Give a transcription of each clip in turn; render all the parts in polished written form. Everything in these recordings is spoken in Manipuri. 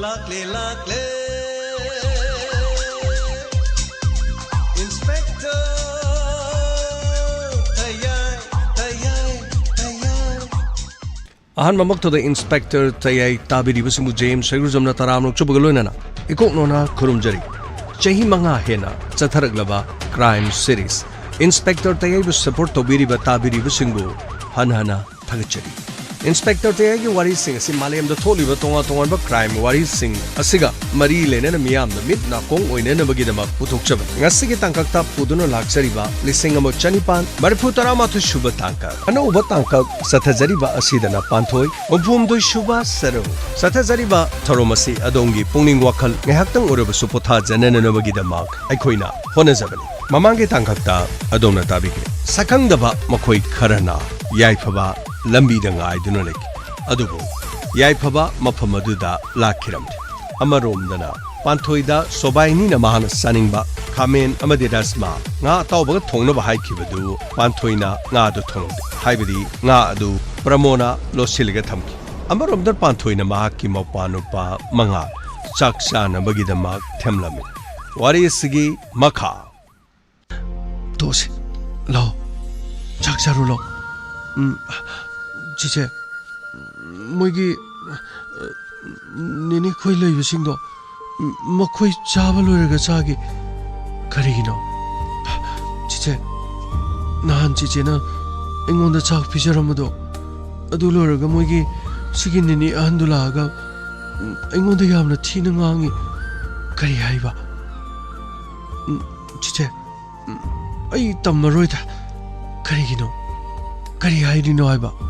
Lakle lakle Inspector Tayay Tayay Tayay Ahan mamak to the Inspector Tayay tabiri basimu James Sagruzamna taramno chubagaloinana ikok nona khurumjari chahi manga hena chatharaglaba crime series Inspector Tayay bu support tobiri ba tabiri basingu hanhana thagachari Inspector Tayay ki wari sing asi malayam da tholi ba tonga tonga ba crime wari sing asiga mari lene na miyam da mit na kong oine na bagi dama puthokchaba ngasi ki tangkak ta puduna lakchari ba lising amo chanipan marfu tarama thu shuba tangkak ana uba tangkak sathajari ba asida na panthoi obhum doi shuba saro sathajari ba thoromasi adongi pungning wakhal ngehaktang oraba supotha janana na bagi dama aikhoina honajabani mamangi tangkak ta adona tabike sakang da ba makhoi kharana yaifaba lambi da ngai duna lek adubo yaifaba mafam aduda lakhiramdi amarom pantoida sobaini na mahana saningba kamen amadi rasma nga tawba thongna ba haikibadu pantoina nga adu thong haibidi nga adu pramona losilga thamki amarom da pantoina mahaki mapanupa manga chaksana bagidama themlami warisigi makha tosi lo chaksaru lo 지제 뭐기 니니 코이 레이브싱도 뭐코이 자발로르가 자기 가리기노 지제 난 지제나 앵온다 작 비저럼도 아둘로르가 뭐기 시기니니 안둘라가 앵온다 야므나 티는 왕이 가리 하이바 지제 아이 땀마로이다 가리기노 가리 하이리노 하이바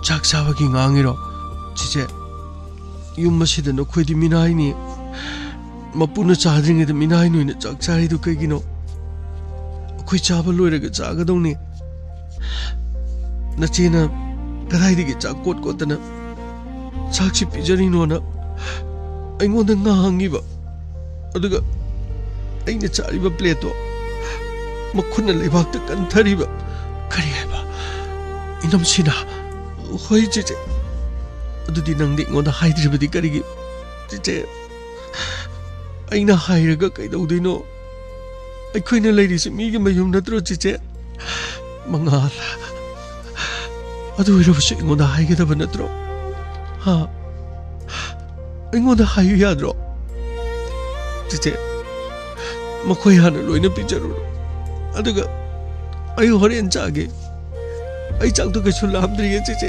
작사와기 앙이로 지제 윤마시드 너 코이디 미나이니 마푸나 차드링에도 미나이노이네 작사이도 그기노 코이 차발로이라가 자가동니 나체나 가다이디기 작꽃꽃다나 작시 삐저리노나 아잉온다 앙이바 어두가 아이네 차리바 플레토 마쿠나 레박다 깐타리바 가리 해봐 이놈시나 hoy jeje adudi nangdi ngoda haidribadi karigi jeje aina hairaga kaidodino aikoina leirisi migi mayum natro jeje mangala adu irobse ngoda haigedaba natro ha ngoda hayu yadro jeje makhoi hana loina pijaru aduga ayu horen jage आई चाक तो कछु लामद्री है चीचे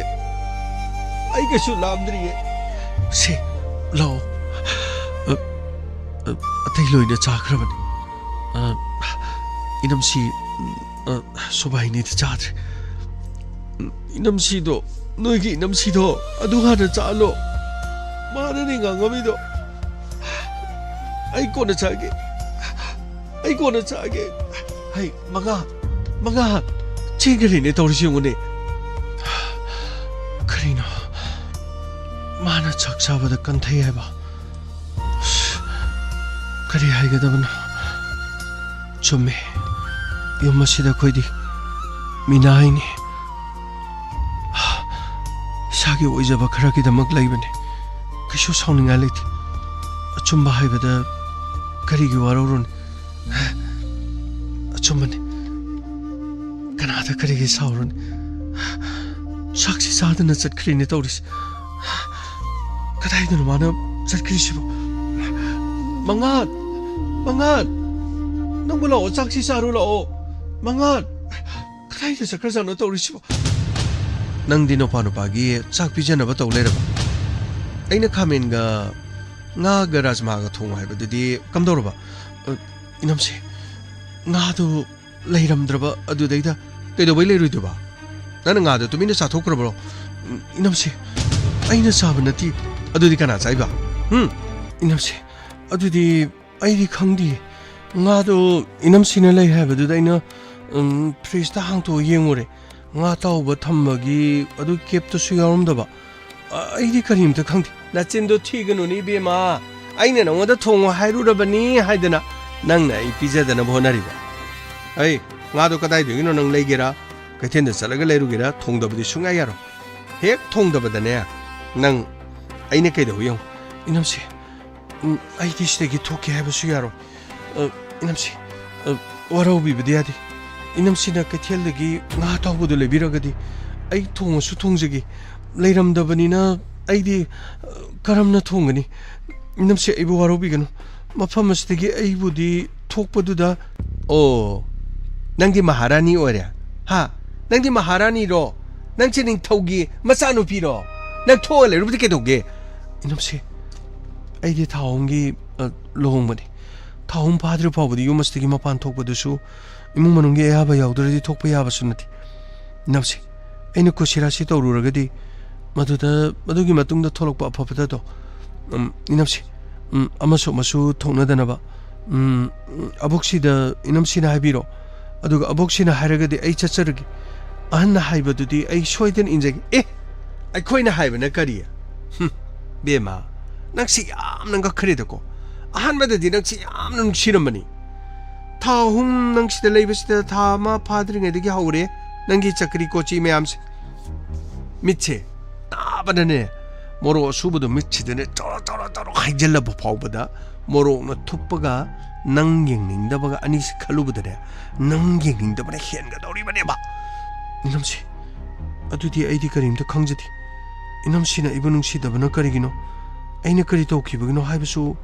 आई कछु लामद्री है से लो अतई लोइने चाखरबनी इनमसी सोबाइनी थ चाद्रे इनमसी दो नोइगी इनमसी दो अदु हाना चालो माननी गांगमिदो आई कोना चागे हाय मंगा चिगरिने तौरिसिंगुने करिनो माना चक्साबदा कंथै हैबा करि हाइगदबन चुम्मे युमसिदा खोइदि मिनाइने सागे ओइजबा खराकिदमक लैबने कइसु साउनिङा लैथि अचुम्बा हाइबदा करिगि वारौरुन अचुम्बने कनादा करिगे साउरन साक्षी साधना चटखरिने तौरिस कदाइदनो माना चटखरिसिबो मंगात नंगबो लाओ साक्षी सारु लाओ मंगात कदाइदो चक्खरजानो तौरिसिबो नंदिनो पानुपागी चाक पिजनबा तौलेरबा अइना खामेनगा nga garajma ga thong haibadudi kamdorba inamse nga do leiramdraba adudaida kaidobai leiruiduba nana nga do tumina chathokrabro inamse aina sabanati adudi kana chaiba inamse adudi airi khangdi nga do inamsina lei haibadudi aina fridge ta hangto yengore nga tawba thammagi adu kep to suyaramdaba airi karimta khangdi nachendo thiganu ni bema aina nongoda thongo hairurabani haidana nangna I pijadana bonariba ai nga do kadai dingino nang leigera kaithenda chalaga leirugera thongdabadi sunga yaro hek thongdabadane nang aina kaido yong 이놈씨, 아이디 시대기 토끼 해보시기 하러. 이놈씨, 와라우비부디 하디. 이놈씨나 그텔르기 나 타고도 레비라가디. 아이 통어수 통적이 레이람다버니나 아이디 가람나 통가니. 이놈씨 아이부 와라우비가노. 마파마스데기 아이부디 톡버두다. 낭디 마하라니 오랴. 하, 낭디 마하라니로. 낭치닝 토기 마사누피로. 난 토할래. 루브디게 도게. 이놈씨. 아이디 타옹기 로홍버니 타옹 파드르 파우버디 유머스티기 마판 톡버드수 이몽만웅게 야바 야우드르디 톡버 야바수나티 남시 아이누 코시라시 떠오르르가디 마두기 마뚱다 톨록바 아파바다도 이남시 아마수 통나다나바 아복시다 이남시나 하비로 아두가 아복시나 하르가디 아이 차차르기 아한나 하이바두디 아이 쇼이든 인자기 아이코이나 하이바나 까리야 베마 낭시 얌는가 그래도고 아한마다디 낭시 얌는 싫은머니 타홍 낭시대 레이버시대 다마 파드링에되게 하오래 낭기 차크리 꼬치 매암시 미치 따바다네 모로 수부도 미치드네 쪼로쪼로쪼로 하이젤라보 파우보다 모로는 투빠가 낭갱닝다바가 아니시 칼루부드네 낭갱닝다바네 히엔가 도리바네바 이놈시 아두디 아이디 가림도 강제디 이놈시나 이분웅시다바나 까리기노 아이네 그리 도키부기노 하이브수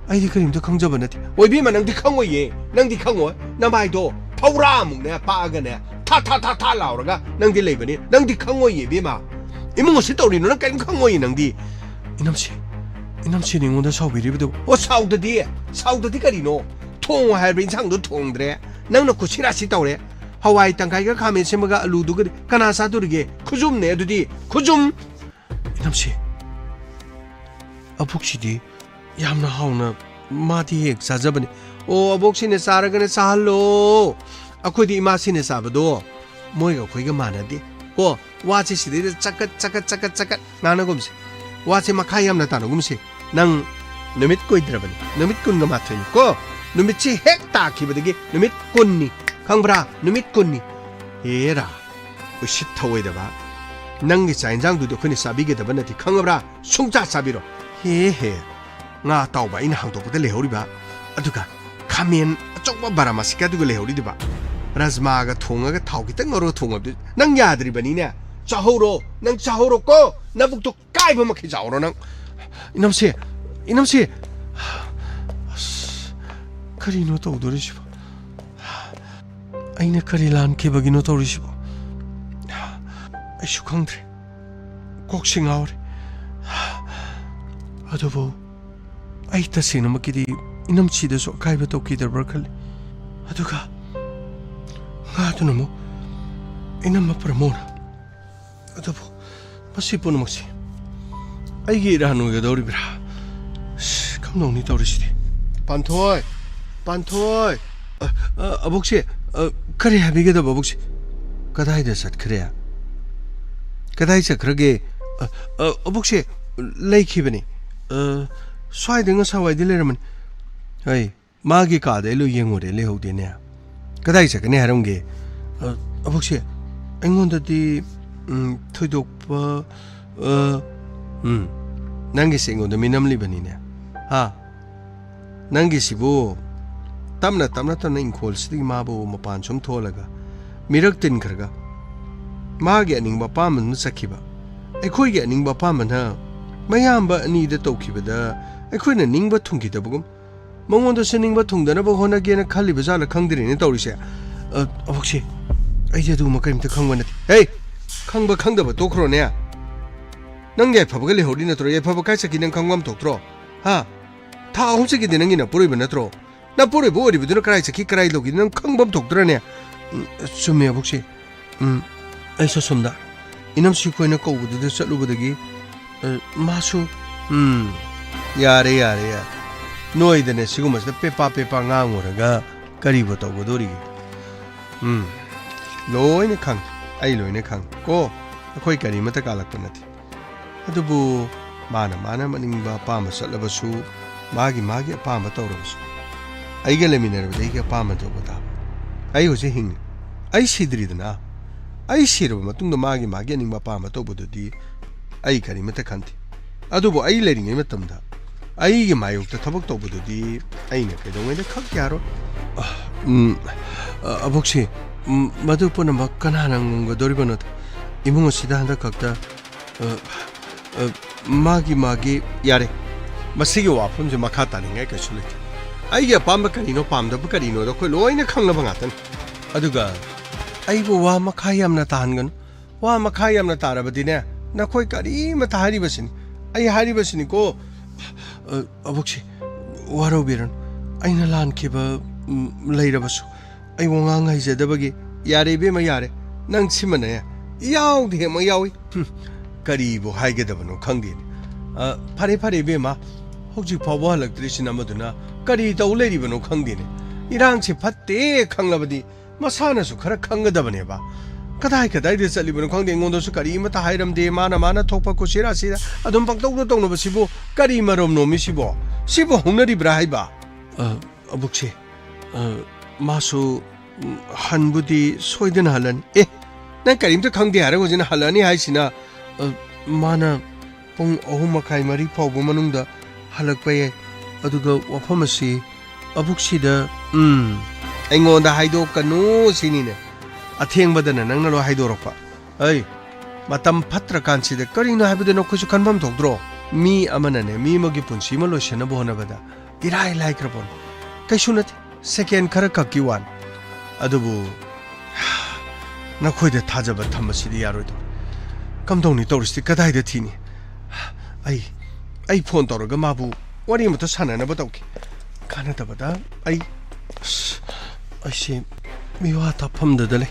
아이디 그림도 강저번나티 오이비만 낭디 강오예 낭디 강오 나마이도 파우라묵네 빠가네 타타타타 라우라가 낭디 레이버니 낭디 강오예 비마 이몽시 떠리노 난 까림 강오예 낭디 이놈시 닝온다 사우비리부도 사우드디 까리노 통 하이브린 창도 통드레 낭노 쿠시라시 떠레 하와이 땅가이가 가면 세마가 알루도 그리 까나사도르게 쿠좀네 아두디 쿠좀 이놈시 아복시디 얌나 하우나 마디 헥 사자버니 아복시네 사라가네 사할로 아코디 이마시네 사바도 모이가 거기가 많아디 와치 시디데 짜까 나나곰시 와치 마카이 얌나 따노곰시 낭 누밋 꼬이드라버니 누밋 꾼가 마트니 누밋이 헥 따키버디기 누밋 꾼니 강브라 누밋 꾼니 에라 으시타오이다바 낭기 자인장두도 그니 사비게다버나티 강브라 숭자 사비로 헤헤 nga tauba ina hangtokpata lehoriba aduga khamen achokba baramasi aduga lehoridiba rajmaga thongaga thau kitang ngoro thongabdu nang yadribani ne chahoro nang chahoro ko nabukto kaiba makhi jawro nang inamse karino tawdorisiba aina karilan kebagino tawrisiba aishu khangdre koksingaure adubo ai tasina makidi inamchida so kaiba tokidar barkali aduga ngatunamo inama pramona adubo masipun maksi aigi ranu ga doribra kamnongni tawrisidi panthoi abokse kare habige da babokse kadai da sat kare kadai sa krage abokse laikhibani स्वाइदंग सावाइदि लेरमन है मागी कादे लो येंगोरे लेहौदेने कदाइ सकने हरंगे अबोक्से एंगोंददि थोइदोकपा नंगी सेंगोंद मिनमलि बनिने हा नंगी सिबो तमना तन इंखोल सिदि माबो मपान सुम थोलगा मिरक तिन खरगा मागे अनिंगबा पामन सखिबा एखोइगे अनिंगबा पामन हा मयाम्बा अनीदा तौखिबदा अखोइना निंगबा थुंगिदबगुम मंगोंदसु निंगबा थुंगदनबा होनागेना खालिबा जाला खंगदिरिने तौरिसे अबोक्से आइजे दुमा करिमता खंगबनति हे खंगबा खंगदबा तोखरोने नंगे फबगा लेहौदि नत्रो ए फबा काइसकि नंग खंगबम तोक्त्रो हा था अहुमसकि दिनंगिना पुरैबा नत्रो ना पुरैबा ओरिबदुना कराइसकि कराइ लोगि नंग खंगबम तोक्त्रने सुमे अबोक्से आइसो सुमदा इनमसि कोइना कौबदुदा चलुबदगी मासु यारे नोइदने सिगुमसदा Peppa ngangoraga karibo tawgodori loine khang ai loine khang ko akhoi kari mata kalakpa nati adubu mana maningba pama salabasu magi pama tawrabasu aiga leminarba deiga pama tawbata ai hoje hing ai sidridana ai sirba matungda magi aningba pama tawbododi ai kari mata khanti adubu ai leringai matamda ꯑꯩꯒꯤ ꯃꯥꯌꯣꯛꯇ ꯊꯕꯛ ꯇꯧꯕꯗꯨꯗꯤ ꯑꯩꯅ ꯀꯩꯗꯧꯉꯩꯗ ꯈꯛ ꯌꯥꯔꯣꯏ ꯑꯕꯣꯛꯁꯤ ꯃꯗꯨ ꯄꯨꯝꯅꯃꯛ ꯀꯅꯥꯅ ꯉꯝꯒꯗꯧꯔꯤꯕꯅꯣ ꯏꯃꯨꯡ ꯑꯁꯤꯗ ꯍꯟꯗꯛ ꯈꯛꯇ ꯃꯥꯒꯤ ꯌꯥꯔꯦ ꯃꯁꯤꯒꯤ ꯋꯥꯐꯝꯁꯦ ꯃꯈꯥ ꯇꯥꯅꯤꯡꯉꯥꯏ ꯀꯩꯁꯨ ꯂꯩꯇꯦ ꯑꯩꯒꯤ ꯑꯄꯥꯝꯕ ꯀꯔꯤꯅꯣ ꯄꯥꯝꯗꯕ ꯀꯔꯤꯅꯣꯗꯣ ꯑꯩꯈꯣꯏ ꯂꯣꯏꯅ ꯈꯪꯅꯕ ꯉꯥꯛꯇꯅꯤ ꯑꯗꯨꯒ ꯑꯩꯕꯨ ꯋꯥ ꯃꯈꯥ ꯌꯥꯝꯅ ꯇꯥꯍꯟꯒꯅꯨ ꯋꯥ ꯃꯈꯥ ꯌꯥꯝꯅ ꯇꯥꯔꯕꯗꯤꯅꯦ ꯅꯈꯣꯏ ꯀꯔꯤꯃꯇ ꯍꯥꯏꯔꯤꯕꯁꯤꯅꯤ ꯑꯩ ꯍꯥꯏꯔꯤꯕꯁꯤꯅꯤꯀꯣ ꯑꯕꯣꯛꯁꯤ ꯋꯥꯔꯧꯕꯤꯔꯅꯨ ꯑꯩꯅ ꯂꯥꯟꯈꯤꯕ ꯂꯩꯔꯕꯁꯨ ꯑꯩ ꯋꯥꯉꯥꯡ ꯍꯩꯖꯗꯕꯒꯤ ꯌꯥꯔꯦ ꯏꯕꯦꯝꯃ ꯌꯥꯔꯦ ꯅꯪ ꯁꯤꯃꯅꯦ ꯌꯥꯎꯗꯦ ꯑꯃ ꯌꯥꯎꯏ ꯀꯔꯤꯕꯨ ꯍꯥꯏꯒꯗꯕꯅꯣ ꯈꯪꯗꯦꯅꯦ ꯐꯔꯦ ꯐꯔꯦ ꯏꯕꯦꯝꯃ ꯍꯧꯖꯤꯛ ꯐꯥꯎꯕ ꯍꯜꯂꯛꯇ꯭ꯔꯤꯁꯤꯅ ꯑꯃꯗꯨꯅ ꯀꯔꯤ ꯇꯧ ꯂꯩꯔꯤꯕꯅꯣ ꯈꯪꯗꯦꯅꯦ ꯏꯔꯥꯡꯁꯤ ꯐꯠꯇꯦ ꯈꯪꯂꯕꯗꯤ ꯃꯁꯥꯅꯁꯨ ꯈꯔ ꯈꯪꯒꯗꯕꯅꯦꯕ ꯀꯗꯥꯏꯗ ꯆꯠꯂꯤꯕꯅꯣ ꯈꯪꯗꯦ ꯑꯩꯉꯣꯟꯗꯁꯨ ꯀꯔꯤꯃꯇ ꯍꯥꯏꯔꯝꯗꯦ ꯃꯥꯅ ꯊꯣꯛꯄ ꯀꯨꯁꯤꯔꯥꯁꯤꯗ ꯑꯗꯨꯝ ꯄꯪꯇꯧꯗ ꯇꯧꯅꯕꯁꯤꯕꯨ ꯀꯔꯤ ꯃꯔꯝꯅꯣꯃꯤ ꯁꯤꯕꯨ ꯍꯧꯅꯔꯤꯕ꯭ꯔꯥ ꯍꯥꯏꯕ ꯑꯕꯣꯛꯁꯤ 마수 한부디 소이든 할라니 난 그림도 강대 할아버지는 할라니 하시나 마나 뽕 어후마카이 마리 파우부 마능다 할락바에 어두가 와파마시 아북시다 앵원다 하이도까노 시니네 아티앵바다는 낭나로 하이도록파 어이 마땀 파트라칸시데 거리나 하이부데 놓고서 간밤 독드로 미 아마나네 미먹이 분심을 로시나 보하나바다 이라이 라이크라본 까이슈나티 세켄 카라 카키완 아두부 나코이데 타자바 탐마시디 야로이도 감동니 떠오르시디 까다이데 티니 아이 폰 떠러가 마부 와리부터 사나나바 dauki 가나다바다 아이씨 미와 답함드들레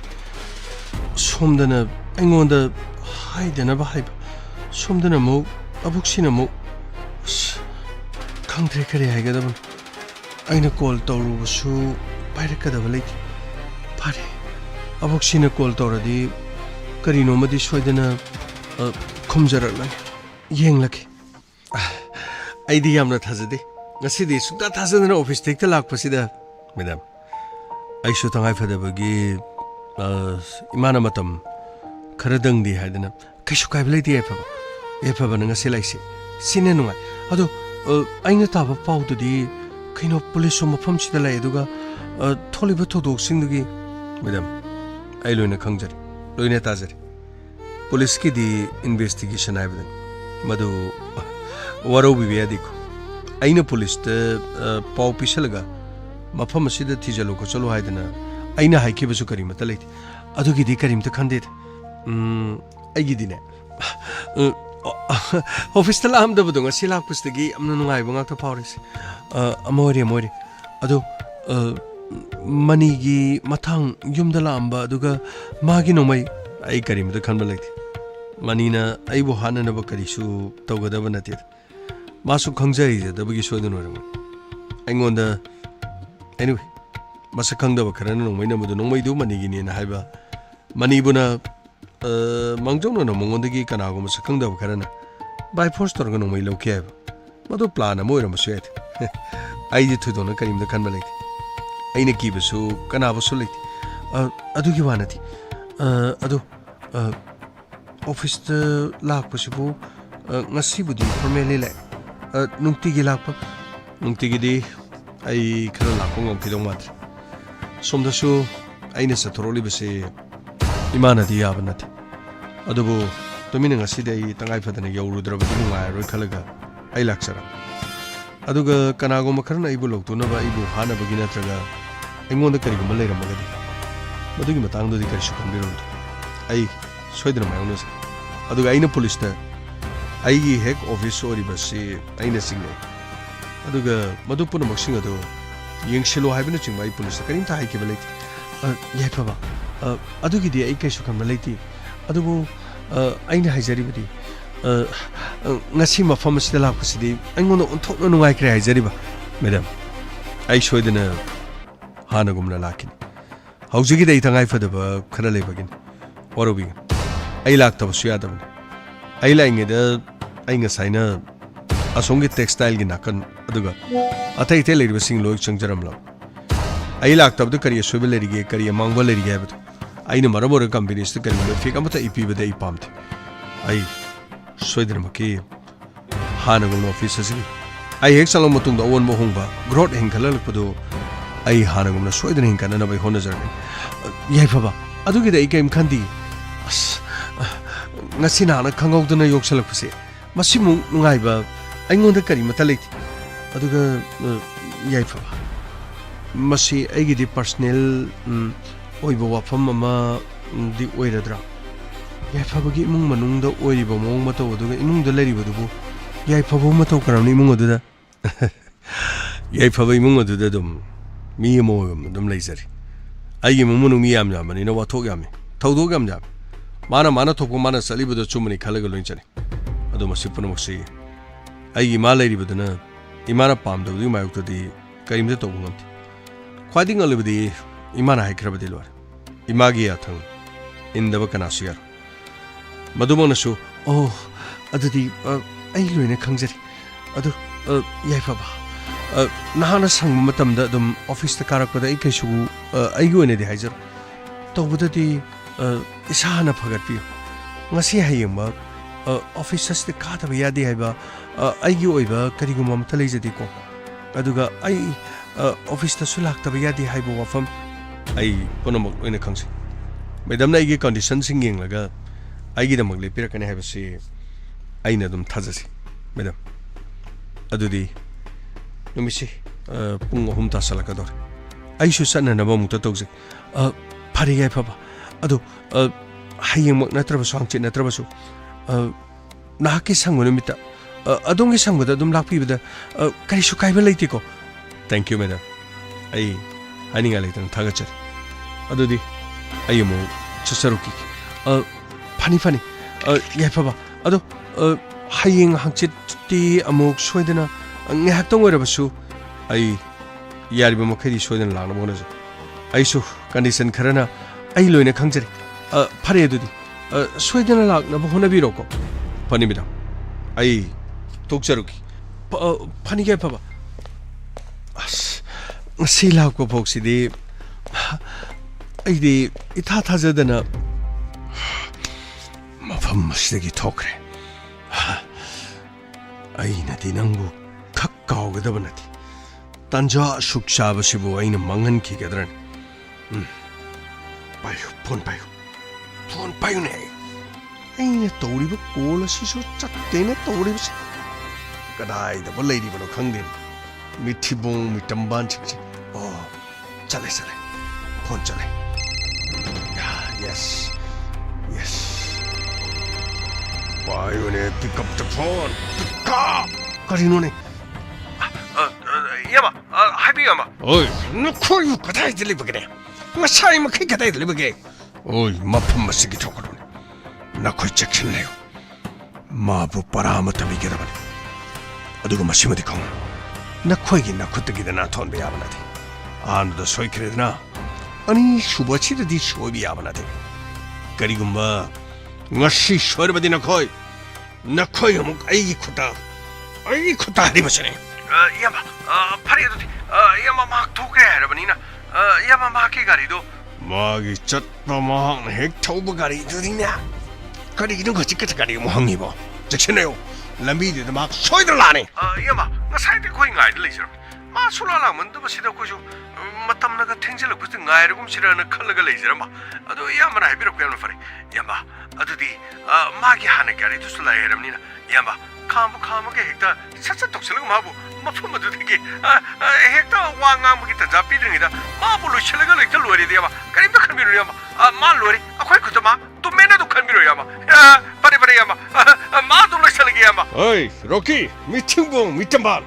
솜드나 앵원다 하이데나바 하이바 솜드나 뭐 아북시나 뭐 강드레 그래 하이가다분 아이나 콜 떠오르부수 파이르까다바 레이티 파레 아복시나 콜 떠오르디 그리노마디 소이드나 컴자랄라니 ꯌꯦꯡꯂꯒꯦ ꯑꯩꯗꯤ ꯌꯥꯝꯅ ꯊꯥꯖꯗꯦ ꯉꯁꯤꯗꯤ ꯁꯨꯡꯊꯥ ꯊꯥꯖꯗꯅ ꯑꯣꯐꯤꯁꯇ ꯍꯦꯛꯇ ꯂꯥꯛꯄꯁꯤꯗ ꯃꯦꯗꯥꯝ ꯑꯩꯁꯨ ꯇꯉꯥꯏꯐꯗꯕꯒꯤ ꯏꯃꯥꯅ ꯃꯇꯝ ꯈꯔꯗꯪꯗꯤ ꯍꯥꯏꯗꯅ ꯀꯩꯁꯨ ꯀꯥꯏꯕ ꯂꯩꯇꯦ ꯌꯥꯏꯐꯕꯅ ꯉꯁꯤ ꯂꯩꯁꯤ ꯁꯤꯅ ꯅꯨꯡꯉꯥꯏ ꯑꯗꯣ ꯑꯩꯅ ꯇꯥꯕ ꯄꯥꯎꯗꯨꯗꯤ ꯀꯩꯅꯣ ꯄꯨꯂꯤꯁꯁꯨ ꯃꯐꯝꯁꯤꯗ ꯂꯩ ꯑꯗꯨꯒ ꯊꯣꯛꯂꯤꯕ ꯊꯧꯗꯣꯛꯁꯤꯡꯗꯨꯒꯤ ꯃꯦꯗꯥꯝ ꯑꯩ ꯂꯣꯏꯅ ꯈꯪꯖꯔꯤ ꯂꯣꯏꯅ ꯇꯥꯖꯔꯤ ꯄꯨꯂꯤꯁꯀꯤꯗꯤ ꯏꯟꯚꯦꯁꯇꯤꯒꯦꯁꯟ ꯍꯥꯏꯕꯗꯅꯤ ꯃꯗꯨ ꯋꯥꯔꯧꯕꯤꯕ ꯌꯥꯗꯦꯀꯣ ꯑꯩꯅ ꯄꯨꯂꯤꯁꯇ ꯄꯥꯎ ꯄꯤꯁꯜꯂꯒ ꯃꯐꯝ ꯑꯁꯤꯗ ꯊꯤꯖꯜꯂꯨ ꯈꯣꯠꯆꯜꯂꯨ ꯍꯥꯏꯗꯅ ꯑꯩꯅ ꯍꯥꯏꯈꯤꯕꯁꯨ ꯀꯔꯤꯃꯠꯇ ꯂꯩꯇꯦ ꯑꯗꯨꯒꯤꯗꯤ ꯀꯔꯤꯝꯇ ꯈꯟꯗꯦꯗ ꯑꯩꯒꯤꯗꯤꯅꯦ ꯑꯣꯐꯤꯁꯇ ꯂꯥꯛꯑꯝꯗꯕꯗꯣ ꯉꯁꯤ ꯂꯥꯛꯄꯁꯤꯗꯒꯤ ꯌꯥꯝꯅ ꯅꯨꯡꯉꯥꯏꯕ ꯉꯥꯛꯇ ꯐꯥꯎꯔꯤꯁꯦ ꯑꯃ ꯑꯣꯏꯔꯦ ꯑꯗꯣ ꯃꯅꯤꯒꯤ ꯃꯊꯪ ꯌꯨꯝꯗ ꯂꯥꯛꯑꯝꯕ ꯑꯗꯨꯒ ꯃꯥꯒꯤ ꯅꯣꯡꯃꯩ ꯑꯩ ꯀꯔꯤꯃꯇ ꯈꯟꯕ ꯂꯩꯇꯦ ꯃꯅꯤꯅ ꯑꯩꯕꯨ ꯍꯥꯠꯅꯅꯕ ꯀꯔꯤꯁꯨ ꯇꯧꯒꯗꯕ ꯅꯠꯇꯦ 마수 강자이자더버기 소이드노라고 앵원다 anyway 마사 강다바 카라는 농마이나 모두 농마이도 마니기니나 하이바 마니부나 망종노나 몽원데기 까나고 마사 강다바 카라나 바이 포스터가 농마이 로케 하이바 마도 플라나 모이라 마수야데 아이디 투도나 카림다 칸발레티 아이나 기베수 까나바수 레티 아두기 와나티 아도 오피스트 락바시부 ngasibu디 formally le nungtigi lakpa nungtigidi ai khara lakko ngomkidong matre somdasu aina sathoroli base imana di yabanati adubu tomina ngaside ai tangai phadana yaurudrabadi nungai roi khalaga ai laksara aduga kanago makharna ibu loktuna ba ibu hana bagi natraga aingonda kariguma leiramagadi madugi matangdo di karishu kambirondo ai soidra mayonasa aduga aina police ta 아이기 핵 오피스 오리버시 아이나 싱네 아두가 마두푸는 먹싱어도 잉실로 하이브는 지금 마이 폴리스 그림 다 하이케 발레티 예뻐봐 아두기디 아이케 쇼칸 발레티 아두고 아이나 하이자리버디 ngasi mafam sida lakpasidi aingono onthokno nungai kre haijariba madam ai soidena hanagumna lakin haujigi dei tangai fadaba khara lebagin worobi ai lakta basu yadabani ai laingeda ai ngasaina asongi textile gi nakan aduga atai te lerib sing loik changjaramla ai laktabdu kariya sobelerige kariya mangbalerige habtu aina maramora companies te kariya fika mata ipi bade ipamte ai soidramaki hanagum office asi ai hek salong matung da on mo hongba growth hengkhala lakpado ai hanagumna soidana hengkana na bai hona jarne yai phaba adugi da ikem khandi as ngasi na khangawdana yoksalakpase masimu nungaiba aingonda kari mata leiti aduga yai phaba masi aigi di personal oiba wafam ama di oiradra yai phaba gi imung manungda oiriba mong mata aduga imung da leriba dubu yai phaba mata karamni imung aduda yai phaba imung aduda dum mi mo dum leizari ai imung manu mi yam jamani na wathok yami thaudok yam jam mana thokko mana saliba da chumani khalaga loinchani adu masi punamoksi ai ima leiribadana imana pamdabdi mayuktadi karimda tawbu ngamti khwading alibadi imana haikrabadi lor imagi athang indaba kanasu yar madumanasu oh adudi ai loine khangjari adu yai phaba nahana sang matamda dum office ta karakpada ai kaisu ai goine di haijar tawbudadi isana phagatpi ngasi hayengba office as the kata ba yadi haiba ai gi oiba kariguma mata leijadi ko aduga ai office ta sulak ta ba yadi haiba wafam ai ponomok oina khangsi madam na igi condition sing yeng laga ai gi damak le pirakane haiba si aina dum thajasi madam adudi numisi pung hum ta salaka dor ai su sanna na ba muta tawse phari gai phaba adu hayeng mak natraba sangchi natraba su nahaki sangwa numita adongi sangwada dum lakpibada karisu kaiba leiti ko thank you madam ai haninga leitang thagachar adudi ai mo chasaruki phani yai phaba ado hayeng hangchit ti amok soidana ngehak tong oirabasu ai yariba makhari soidana lana bona ai su condition kharana ai loina khangjari phare adudi soidana lakna bona biro ko pani bida ai tokcharuki pani gai phaba as ngasi lakko boxidi ai di itha thajadana mafam masdagi thokre ai na di nangbu khakkaw gadabanati tanja shuksha basibu aina mangan ki gadran phone payu ne aina tawriba kola siso chattena tawriba kadai da balai bano khangde mithibong mitamban chikchi oh chale phone chale yes payu ne pick up the phone ka karino ne yama happy yama oi no khoyu kadai delibage ngasai makai kadai delibage oi mapam masigi thokro na khoi section leyo mabu paramata bigedabani aduga masimadi khong na khoi gi na khutgi da na thon be yabanati anu da soikredna ani subachi da di sobi yabanati karigumba ngasi sorbadi na khoi amuk ai khuta haribasane yama phari adu yama mak thokre harabani na yama maki gari do magi chatpa mahang hek thauba gari dudina karigino gachik gari mo hangibo jekseneyo lambi de mak soidra lane yama ngasai de khoi ngai de leisir ma sula la man du basida ko ju matam na ga thengjelak busti ngai rugum sira na khallaga leisir ma adu yama na habiro ko fare yama adu di magi hana gari du sula heramni na yama kham ge hekta sacha tokselga mabu mafum adu de hekta wangam gi ta japi ringi da ma bu lo chelaga lekta lori de yama karim da khamiro yama ma lori akhoi khutama to mena du khamiro yama pare yama ma du lo chelagi yama oi rocky mitingbong mitamban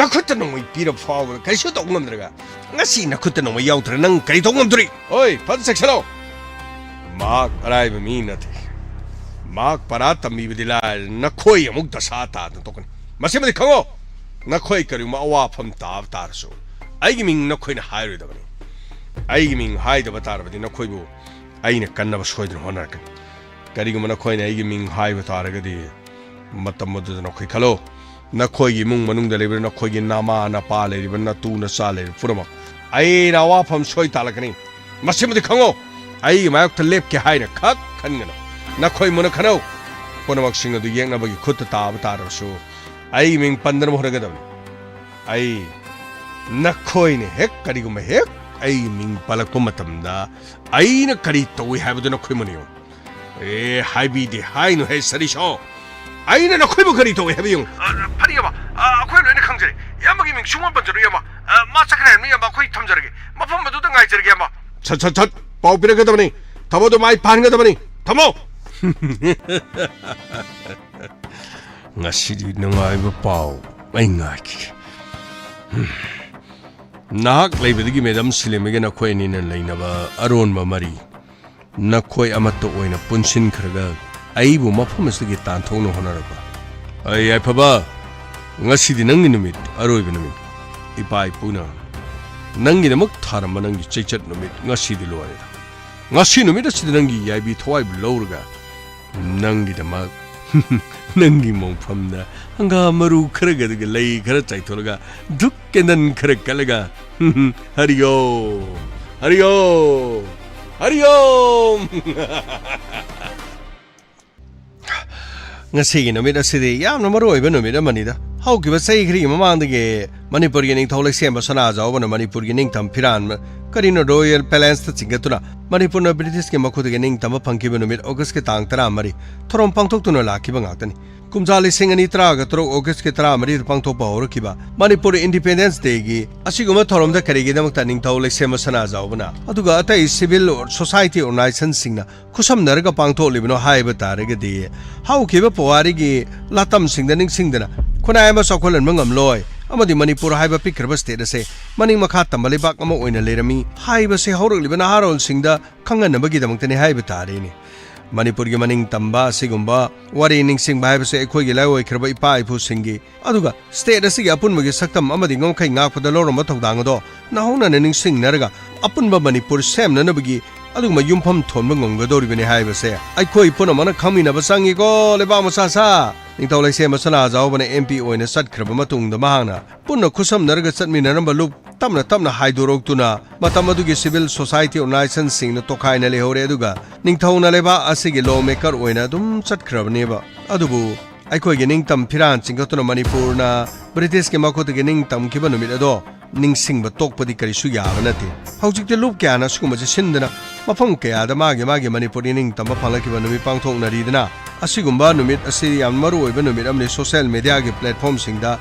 nakhutta no mai pira faw kai sho tong ngam draga ngasi nakhutta no mai yautra nang kai tong ngam dri oi pad seksalo mak arai ba mi na the mak para tammi bidila nakhoi amuk da sa ta to kan masimadi khango nakhoi kari ma awa pham ta tar so ai gi ming nakhoi na hai ro da bani ai gi ming hai da batar badi nakhoi bu ai na kanna ba soidra honar kan kari gi ma nakhoi na ai gi ming hai ba tar ga di matam madu nakhoi khalo nakhoi gi mung manung da leber nakhoi gi nama na pa le riba na tu na sa le furama ai rawa pham soi talakani masimadi khango ai ma yak lep ke hai na khak khan ngana nakhoi mun khano ponamak sing adu yeng na bagi khut ta ba tar so I Ming पंदर मोहरगदम I नखोइने Keck करिगुम Keck I Ming पलको मतमदा आई न करी तोई हाबदो नखोइ मनियो ए हाइबी दे हाइ नो हे सरिशो आई न नखोइ बु करी तोई हाबियो फरियबा अखोइ लोइने खंजरे यामगी मिंग सुंगन पंजरो यामा मा चखरे मी यामा खोइ थमजरगे मफम मदुदा ngaइजरगे यामा छत पाउ पिरगदबनी थमोदो माइ पानगदबनी थमो ngasi nungai ba pau ai ngaki nak leibadigi medam silemege na khoi ni na leina ba aron ma mari na khoi amato oina punsin khraga ai bu mafum asigi tan thong no honara ba ai phaba ngasi di nang ni numit aroi bi numit ipai puna nang ni namak tharam nang gi chechat numit ngasi di loare ngasi numit asidi nang gi yai bi thwai bu lowrga nang gi da ma नंगी मोंफमना हंगा मरु खरगदग लई खर चाइथोलगा दुक्केनन खरकलगा हरिओ हरिओ हरिओ ngasi numit asidi yamna maru oiba numit amanida haukiba sei khri mamangdage manipur gi ningthau lek semba sana jawbana manipur gi ningtam phiran karino royal palace ta chingatuna manipur na british ke makhudage ningtam phangkiba numit august ke tang 13 thorom pangthoktuna lakiba ngakani kumjali singani traga tro august ke 13 pangthokpa horkiba manipur independence day gi asiguma thorom da karigi damak ta ningthau lek semba sana jawbana aduga atai civil society organization singna khusam narga pangtholibno haiba tarega de haukiba powari gi latam singda ning singdana khunai ma sokholan mangam loi amadi manipur haiba pikraba state ase maning makha tambali bak ama oina lerami haiba se horliba na harol singda khangan nabagi damangtani haiba tare ni manipur gi maning tamba sigumba wari ning sing haiba se ekhoi gi laioi khraba ipa ipu singi aduga state ase gi apun magi saktam amadi ngomkhai ngakpada loroma thodang do na hona ning sing narga apun ba manipur sem na nabagi adugma yumpham thonba ngomgadoribani haiba se aikhoi puna mana khamina ba sangi ko leba masa sa ningthau lai sem masana jawbana mp oina satkraba matungda mahana punna khusam narga chatminaramba look tamna haidorok tuna matam adugi civil society organization sing na tokhaina lehore aduga ningthau na leba asigi lawmaker oina dum chatkrabane ba adubu aikhoi gi ningtam phiran chingatuna manipur na british ke makot gi ningtam kiba numit ado ningsingba tokpadi karisu yabanate haujikte loop kyana sukuma je sindana mafam kaya da magi manipur ningtam phanglakiba numi pangthoknaridana asigumba numit asi yam maru oiba numit amni social media gi platform singda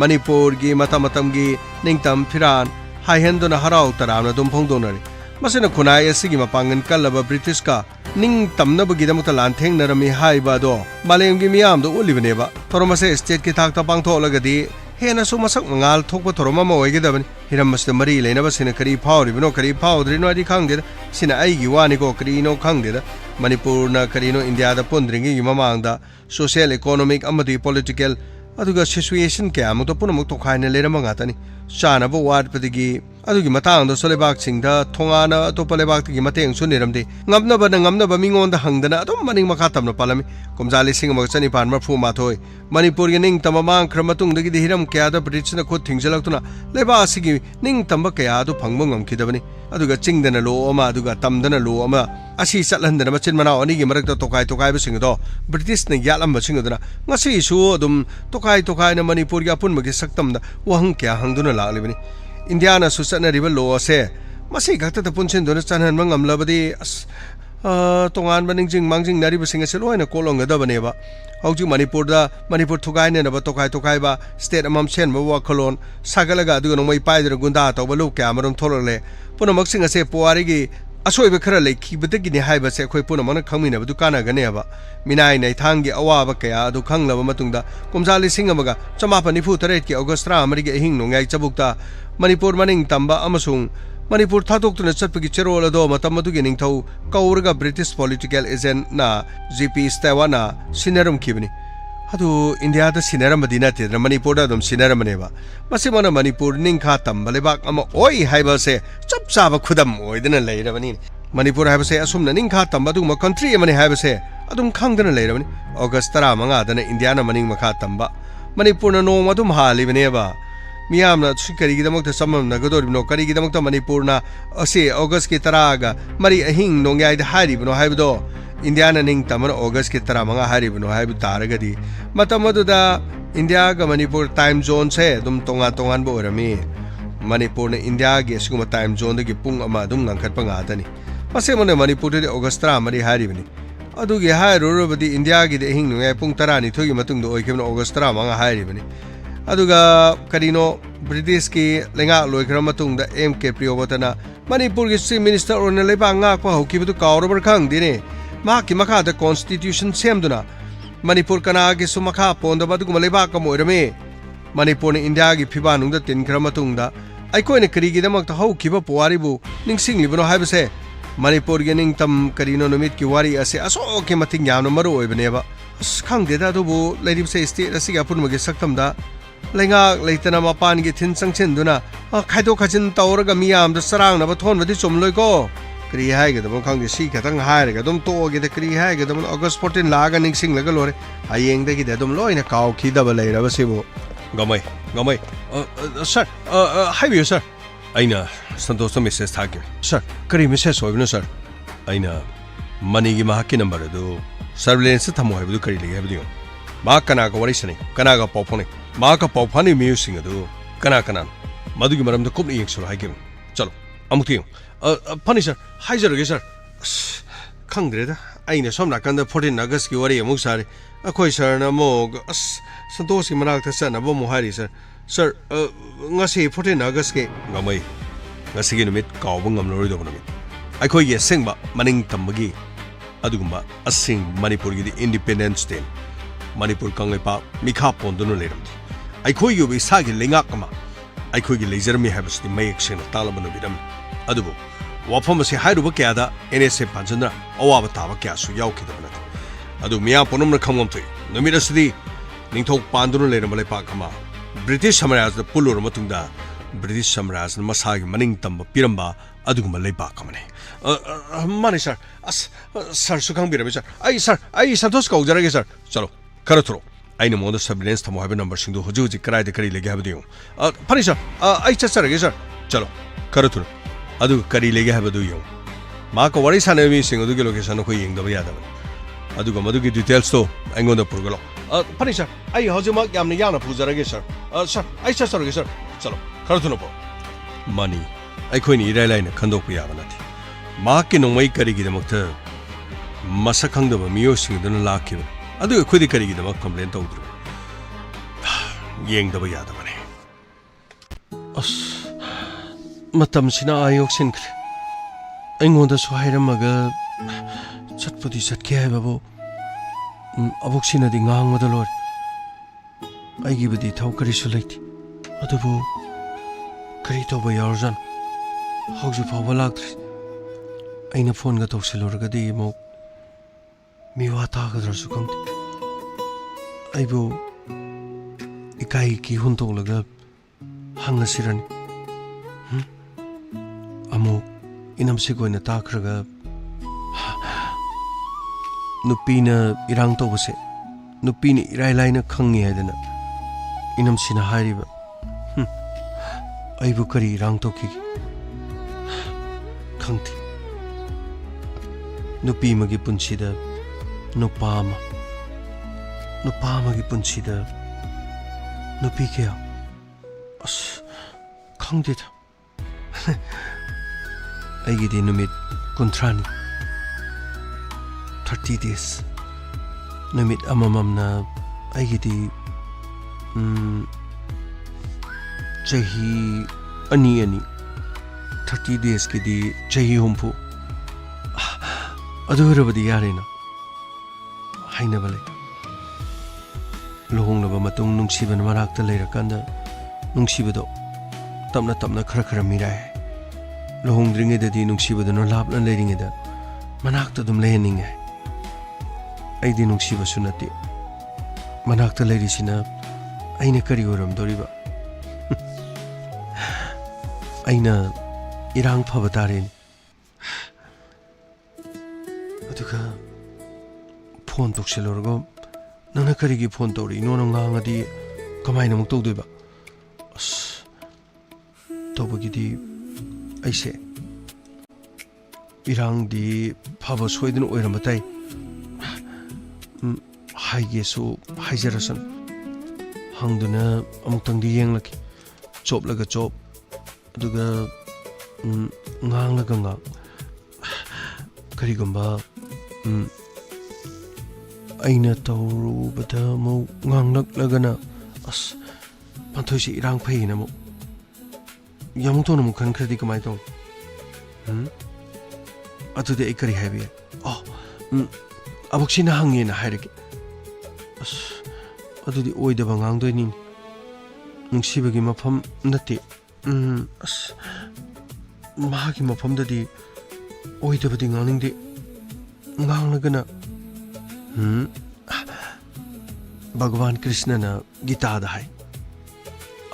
manipur gi matam gi ningtam phiran haihendona harau taramna dum phongdonari masina khunai asigi mapangan kallaba british ka ningtam na bagi damuta lantheng narami haiba do malem gi miyam do olibaneba thoromase state ki thakta pangtholagadi hena so masak mangal thokpa thoroma ma oigedabani hirammasda mari leinaba sina kari phawribino kari phawdrino adi khangde sina ai gi wani ko kari no khangde manipur na karino india da pondringi gi mamangda social economic amadi political aduga situation ke amuto punamuk to khaina lerama ngatani chana bo ward padigi adugi matang do solebak singda thongana to palebak gi mateng su niramde ngamna ba mingon da hangdana adum maning makha tamna palami komjali sing ma chani pan ma phu ma thoi manipur gi ning tamamang kramatung dagi hiram kya da british na khod thingjalakuna leba asigi ning tamba kya du phangbo ngamkhidabani aduga chingdana lo ama aduga tamdana lo ama asi chatlandana machin mana ani gi marak da tokai ba sing do british na yalam ba sing dana ngasi su adum tokai na manipur gi apun magi saktam da wahang kya hangduna laalibani india na su chana riba lo ase masi gakta ta punchen dona chanhan mangam labadi tongan baning jing mangjing nari ba sing ase loina kolong da bane ba hauji manipur thugai ne na ba tokai ba state amam chen ba wa kholon sagalaga du no mai pai dra gunda to ba lo kamarum tholole puna maksing ase puari gi asoi ba khara lekhi badagi ne hai ba se khoi puna mana khangmina ba du kana gane ba minai nai thang gi awa ba kaya du khanglaba matungda komjali singamaga chamapani fu taret ki august ra amari gi hing no ngai chabukta manipur maning tamba amasung manipur thadokna chatpagi cherol ado matam adu gi ningthau kaurga british political agent na gp stewana sinarum kibni adu india da sinaram madina te manipur da dum sinaram ne ba masimana manipur ningkha tambale bak ama oi haiba se chapcha ba khudam oidana leirabani manipur haiba se asumna ningkha tamba du ma country amani haiba se adum khangdana leirabani august 15 dana india na maning makha tamba manipur na no madum halibane ba miyamna sikari damak ta samam na godor no kari damak ta manipur na ase august ki taraga mari ahing no ngai da hari bno haibo India निंग तमन अगस्त के तरा मंगा हारिबनो हाइबु तारगदी मतम अदुदा इंडिया का मणिपुर टाइम जोन से दुम तोंगा तोंगान बो ओरमी मणिपुर ने इंडिया के सुगम टाइम जोन दगी पुंग अमा दुम ngangkhat pangadani pase mone manipur de august 3 haribani adugi hairurubadi india gi de hing nungai pung 12 thogi matung do oikemno august 3 manga haribani aduga karino british ki lenga loikra matung da mk priyobotana manipur gi chief minister orna leiba nga ko hoki bu kawrobar khang dine ma ki makha da constitution semduna manipur kana gi sumakha ponda badu leiba ka moirame manipur ne india gi phiba nung da tin khra matung da aikoi ne kari gi damak ta hoki ba puari bu ningsing libno haibase manipur gi ning tam karino numit ki wari ase aso ke mating yam no maru oibane ba khang de da du bu leirib se state asi ga pun magi saktam da lenga leitana mapan gi thin sangchen duna khaido khajin tawraga miyam da sarang na ba thon badi chomloi ko kri hai ga dum khang de si khatang hai ga dum to ge de kri hai ga dum august 14 laga ningsing laga lore hayeng de gi de dum loina kaw khi da ba leira ba sibu gamai gamai sir hi sir aina santosh message thak sir kari message hoibno sir aina money gi mahaki number adu surveillance thamo haibu kari lege haibu ma kana ga wari sani kana ga pawphone ma ka pawphani music adu kana kana madu gi maram da kupni yeksur haigim chalo amuti funny sir haijarage sir khangdre da aina somna kan da 14 august ki wari amuk sare akhoi sir na mo santosh gi manak tha sana bo mo hari sir sir ngasi 14 august ke ngamai ngasi gi numit kawbu ngamlori do numit akhoi ye sengba maning tambagi adugumba asing manipur gi independence day manipur kangai pa mikha pondono leram akhoi gi bi sa gi lenga kama akhoi gi laser mi habs di mayek sena talabano bidam adubu wafam se hairu ba kya da nsa panjandra awaba taba kya su yaw ki dabana adu miya ponum na khamgam thoi numit asdi ningthok pandono leram le pa kama British Samaraj da pulur matungda British Samaraj na masagi maning tamba piramba aduguma leiba kamane mani sir sir sukang birame sir ai santosh ka ujarage sir chalo karathro aina moda surveillance thamo habe number singdo hoji hoji karai de kari lege habdiu pani sir ai chacharage sir chalo karathro adu kari lege habdu yo ma ko wari sane mi singo du location ko yeng da yada aduga madu gi details to aingonda purgalo pani sir ai hojuma yamna yana pujarage sir sir ai chacharage sir chalo karathno po money ai ni irai lai na khandok pu yaba nathi ma ki nomai kari gi damakta masakhang da miyo sing dun lakhi adu khudi kari gi damak complain tawdru yeng da ba yada bane as matam sina ayok sin kre aingonda so hairamaga chatpudi chatke hai babu abuk sina di ngang madalor ai gi budi thau kari su laiti adubu kari to ba yarjan hauju phawa lagdri aina phone ga tawsilorga di mo miwa ta ga dra su kamti aibu ikai ki hun to laga hanga sirani amo inam se goina ta khraga nupina irang to bose nupini irai laina khangi haidana inam sina hariba aibu kari irang to ki khangti nupi magi punsida nupama gi punsida nupi kya as khangti tha aigi di numit kontrani 30 days numit amamamna aigi di chahi ani 30 days ki di chahi humpu adurabadi yarena haina bale lohonglaba matung nungsiban marakta leirakanda nungsibado tamna tamna khara khara mirai lohongdringe dadi nungsibado no lapna leiringe da manakta dum leheninge aidi nungsiba sunati manakta leirisina aina kari oram doriba aina irang phaba tarin aduga phone tokselorgo nana karigi phone tori no ngangadi kamaina muk tawdeba as tobagidi aise irang di phaba soidin oiramatai हाइगेसु हाइजरसन हंगदुना अमुक्तंग दी येंगलकी चोपलगा चोप अदुगा ngang ngang karigumba aina tawrubada mo nganglagna as panthoisi irang phaina mo yamung to namu khan khradi kamai tong atude ai kari haibe oh abuksina hange na hairike as adudi oidaba ngangdoi ni nungsibagi mafam nati as mahaki mafamdadi oidabadi nganingde nganglagana Bhagwan Krishna na Gita da hai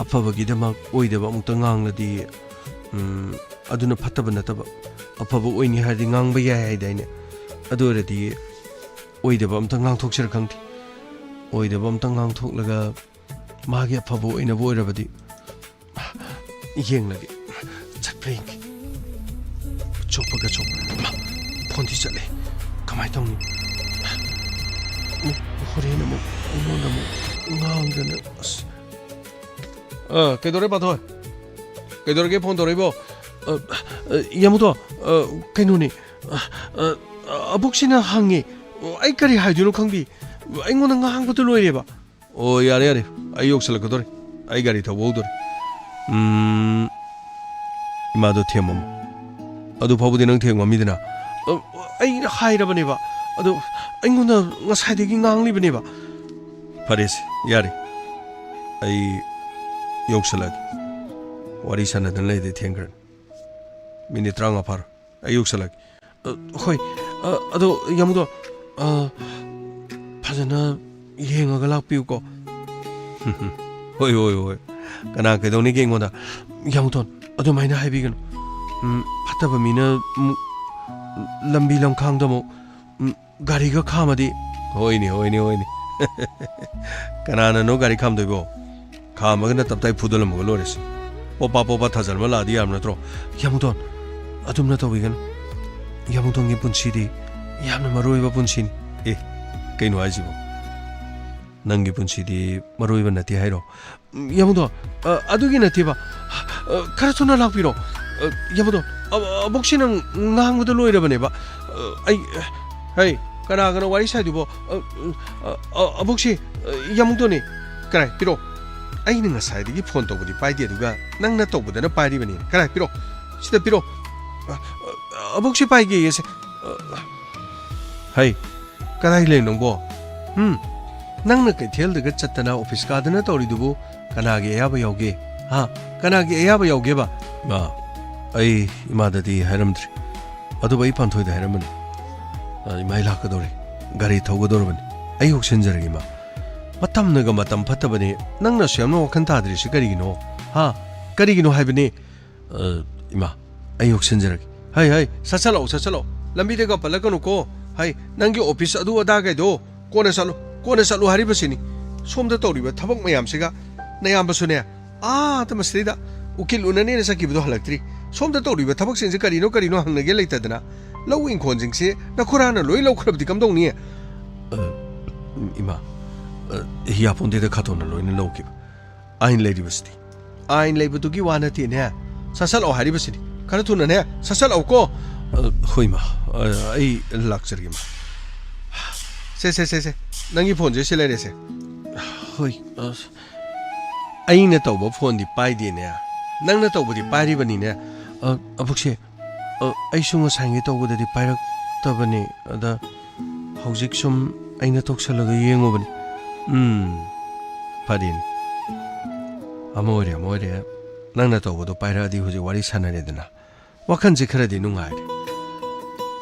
afabagi damak oidaba amukta ngangladi aduna phataba nataba afaba oini hardi ngangba yai hai daine aduradi oidaba amta ngangthokser khangti oidaba amta ngangthoklaga magi afaba oina boirabadi yenglagi chatpring chopaga chop phondi chale kamai tong horena mo onona mo ngangdana as kedore patho kedore ke phone doribo yamudo kainoni abuksina hangi ai kari haiduno khangbi aingona ngangbuto loireba o yare yare ai yoksala kedore ai gari thawodore imado themam adu phawudi nang thengwa midina ai hairabane ba adu aingona ngasaidegi nganglibane ba pares yare ai yoksala wari sana dan lei de thengran minit ranga par ai yoksala hoi adu yamudo phajana yengaga lakpiu ko hoi hoi hoi kana kedoni ke ngoda yamuton adu maina haibigan phataba mina lambi lamkhang damo gari ga khamadi hoini hoini hoini kanana no gari kham doibo khamaga na taptai phudalam go lores popa popa thajal mala di amna tro yamuton adumna tobigan yamuton ngi punchidi yamna maroiba punchin kaino ajibo nangi punchidi maroiba nati hairo yamudo adugi natiba khara thuna lakpiro yamudo aboksinang ngangbudo loirabane ba ai hey kana kana wari saidubo aboksi yamudo ni karai piro ai ninga saidigi phone tobudi paidi aduga nangna tobudana pairi bani karai piro sida piro aboksi paige yese hey karai le nongbo nangna kaithel daga chattana office ka dana toridubu kanage yaba yoge ha kanage yaba yoge ba ma ai imadadi hairamdri adu bai panthoi da hairamani mai lakadore gari thogodorban ai hoksenjaragi ma matam naga matam phatabani nangna syamna wakhan tadri si karigino ha karigino haibani ima ai hoksenjaragi hai hai sachalo lambi de ga palakanu ko hai nangi office adu ada ga do kone salu haribasini somda toriba thabak mayam siga nayam basune tamasrida ukil unane na sakibdo halaktri somda toriba thabak sinse karino hangnage leitadana low in khonjing se na khurana loi low khrabdi kamdong ni ima hiya ponde de khatona loi na low ki ain lady basti ain lady tu ki wana ti ne sasal o haribasini khara thuna ne sasal o ko hoima ai lakchari ma se nangi phone je sele re se hoi aina tawba phone di pai di ne nangna tawba di pai ri bani ne abukse ai sunga sangi tawba di pairak tabani ada hojik sum aina toksalaga yengo bani padin amore nangna tawba do paira di hoji wari sanare dana wakhan je khara di nungai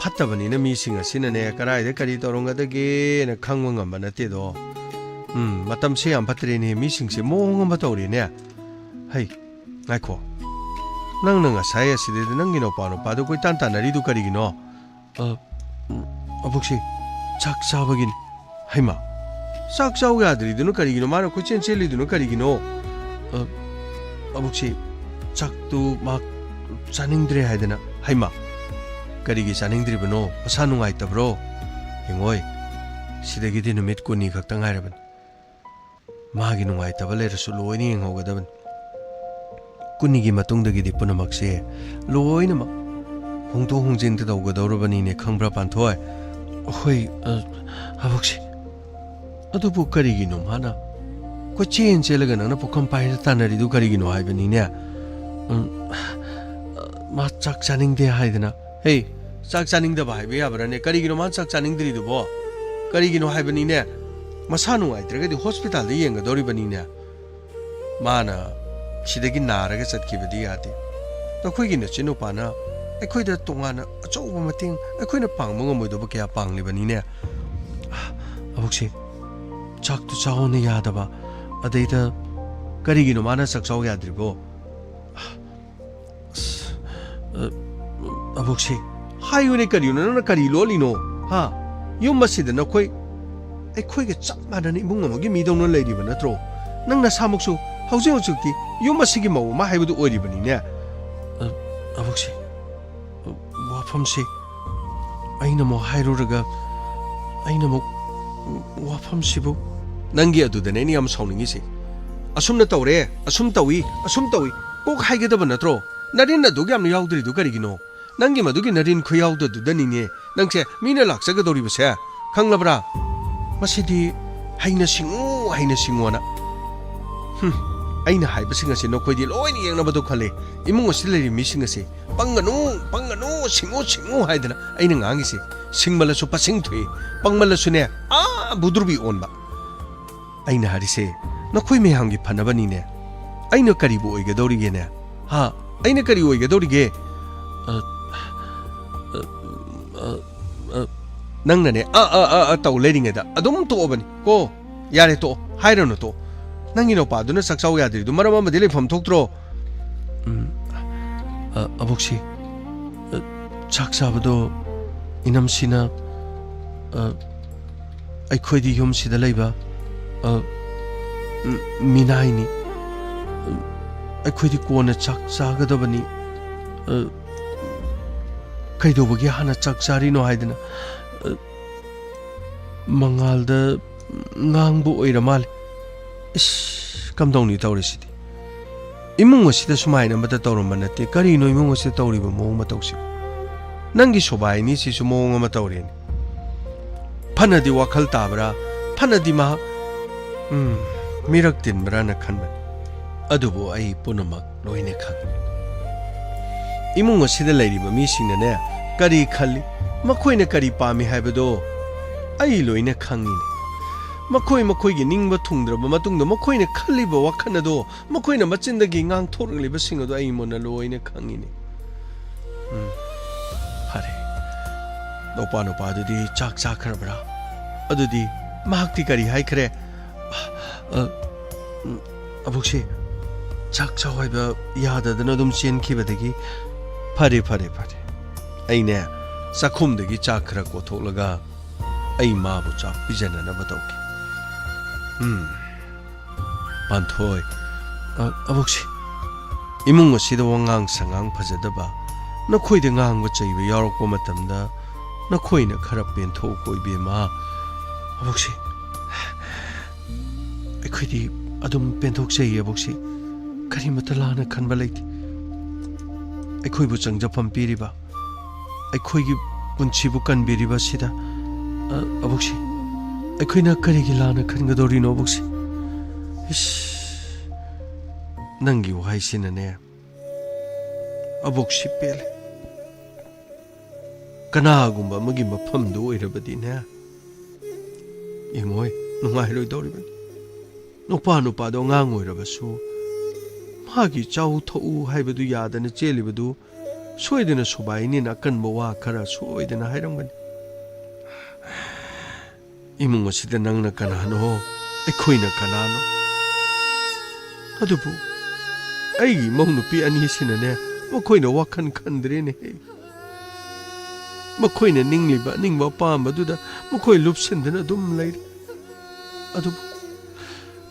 phattabani na mi singa sinane karai de kari toronga de ge na khangwa ngamba na te do matam se am phatri ni mi sing se mong ba tawri ne hai ngai kho nang nang asai aside de nang gino pa no pa do koi tan tan ri du kari gino abuksi chak sabagin hai ma sak saw ga dri du no kari gino ma no ko chen cheli du no kari gino abuksi chak tu ma chaning dre hai dena hai ma karigi chaningdri bano asa nungai tabro Ingoi, sidagidi numit kuni kaktang haraban. Magi nungai tabale rasu loi ni ngogadaban. Kuni gi matungdagidi punamakse loi namak hongto hongjin te dawgadawrabani ne khangbra panthoi. Hoi abokshi. Adubu karigino mana. Ko chen chelaga nang na pokam pai tanari du karigino haibani ne. Ma chak chaning de haidana. Hey, chak chaning da bai be abrane karigino ma chak chaning dri du bo. Karigino haibani ne. Masanu aitragadi hospital de yenga dori bani ne. Mana sidagi naraga chatkibadi yade. To khoigi na chinu pana akhoi da tongana achouba mating akhoi na pangmo ngomoidoba kya pangli bani ne. Abokshi chak tu chaw ne yadaba adaita karigino mana chak chaw yadribo. Abokshi hayune karino na kari lolino ha yum masida na khoi akhoi ge chap manani imung amogi midong no leiriba natro nangna samuksu hauji hojukti yum masigi maw ma haibudu oiribani ne. Abokshi wafamsi aina mo hairuraga aina mo wafamsibu nangi adudane ni am sauningisi asumna tawre asum tawi kok haigedaba natro narin na dugi am yaudri du karigino nangi madugi narin khuyauda dudanine nangse mina laksaga doribase khanglabra masidi haina singwana aina haibasing ase nokhoi di loini yengnabado khale imung osilari mising ase panganu singo haidana aina ngangisi singmalasu pasing thui pangmalasu ne budurbi onba aina harise nokhoi me hangi phanabani ne aina karibu oigadori ne ha aina kari oigadori ge nangna ne taw leringeda adum to obani ko yare to hairano to nangi no pa duna saksaw yadri du marama madile pham thoktro. Abokshi chaksabado inamsina aikhoi di yum sida leiba minaini aikhoi di kona chaksagadabani kaidobagi hana chaksari no haidana mangalda ngangbu oiramal is kamdongni tawrisidi imung asida sumaina mata tawramba nate karino imung asida tawriba mong matawsi nangi sobai ni si sumong ama tawreni phanadi wakhal tabra phanadi ma mirak tinbra na khanban adubo ai punamak loine khang imung asida leiriba mi singna ne kari khali makhoina kari pami haibado ai loine khangini makoi gi ningba thungdraba matungda makoina khaliba wakhanado makoina machindagi ngang thorliba singado ai mona loine khangini. Hare nopa dudi chak kharabra adudi mahakti kari haikre abokshi chak chawaiba yadadana dum chen khibadagi phare aine sakhumdagi chak khara ko tholaga ai ma bu chak pijana na batauki. Panthoi abokshi imung asida wangang sangang phajadaba nakhoi de ngang ba chaiba yarakpa matamda nakhoi na khara pentho koi be ma abokshi akhoi di adum penthok chai abokshi kari matala na khanba laiti akhoi bu changjapam piriba akhoi gi punchi bu kan biriba sida abokshi akhoi kari gilana khangadori no abokshi nangi wahai sinane abokshi pele kanagumba magi mafamdu oirabadi ne ingoi nungai roi doribani nupa do ngang oirabasu magi chau thau haibadu yadana chelibadu soidana subaini na kanba wa khara soidana hairangani imung asida nangna kanano aikhoina kanano adubu ai maunupi ani sinane makhoina wakhan khandrene he makhoina ningba pambaduda makhoi lupsindana dum leir adubu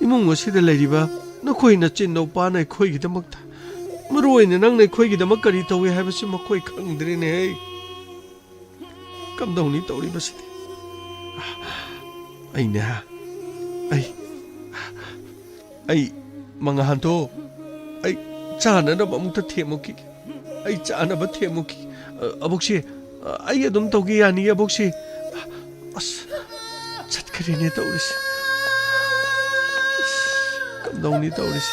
imung asida leiriba nakhoina chinno pana khoi gidamakta maroina nangna khoi gidamak kari tawi haibasi makhoi khangdrene he kamdawni tawri basidi ꯑꯩꯅꯦ ꯑꯩ ꯃꯉꯥꯟꯗꯣ ꯑꯩ ꯆꯥꯅꯅꯕ ꯑꯃꯨꯛꯇ ꯊꯦꯝꯃꯨꯈꯤꯒꯦ ꯑꯩ ꯆꯥꯅꯕ ꯊꯦꯝꯃꯨꯈꯤ ꯑꯕꯣꯛꯁꯤ ꯑꯩ ꯑꯗꯨꯝ ꯇꯧꯒꯦ ꯌꯥꯅꯤ ꯑꯕꯣꯛꯁꯤ ꯑꯁ ꯆꯠꯈ꯭ꯔꯦꯅꯦ ꯇꯧꯔꯤꯁꯤ ꯀꯝꯗꯧꯅꯤ ꯇꯧꯔꯤꯁꯤ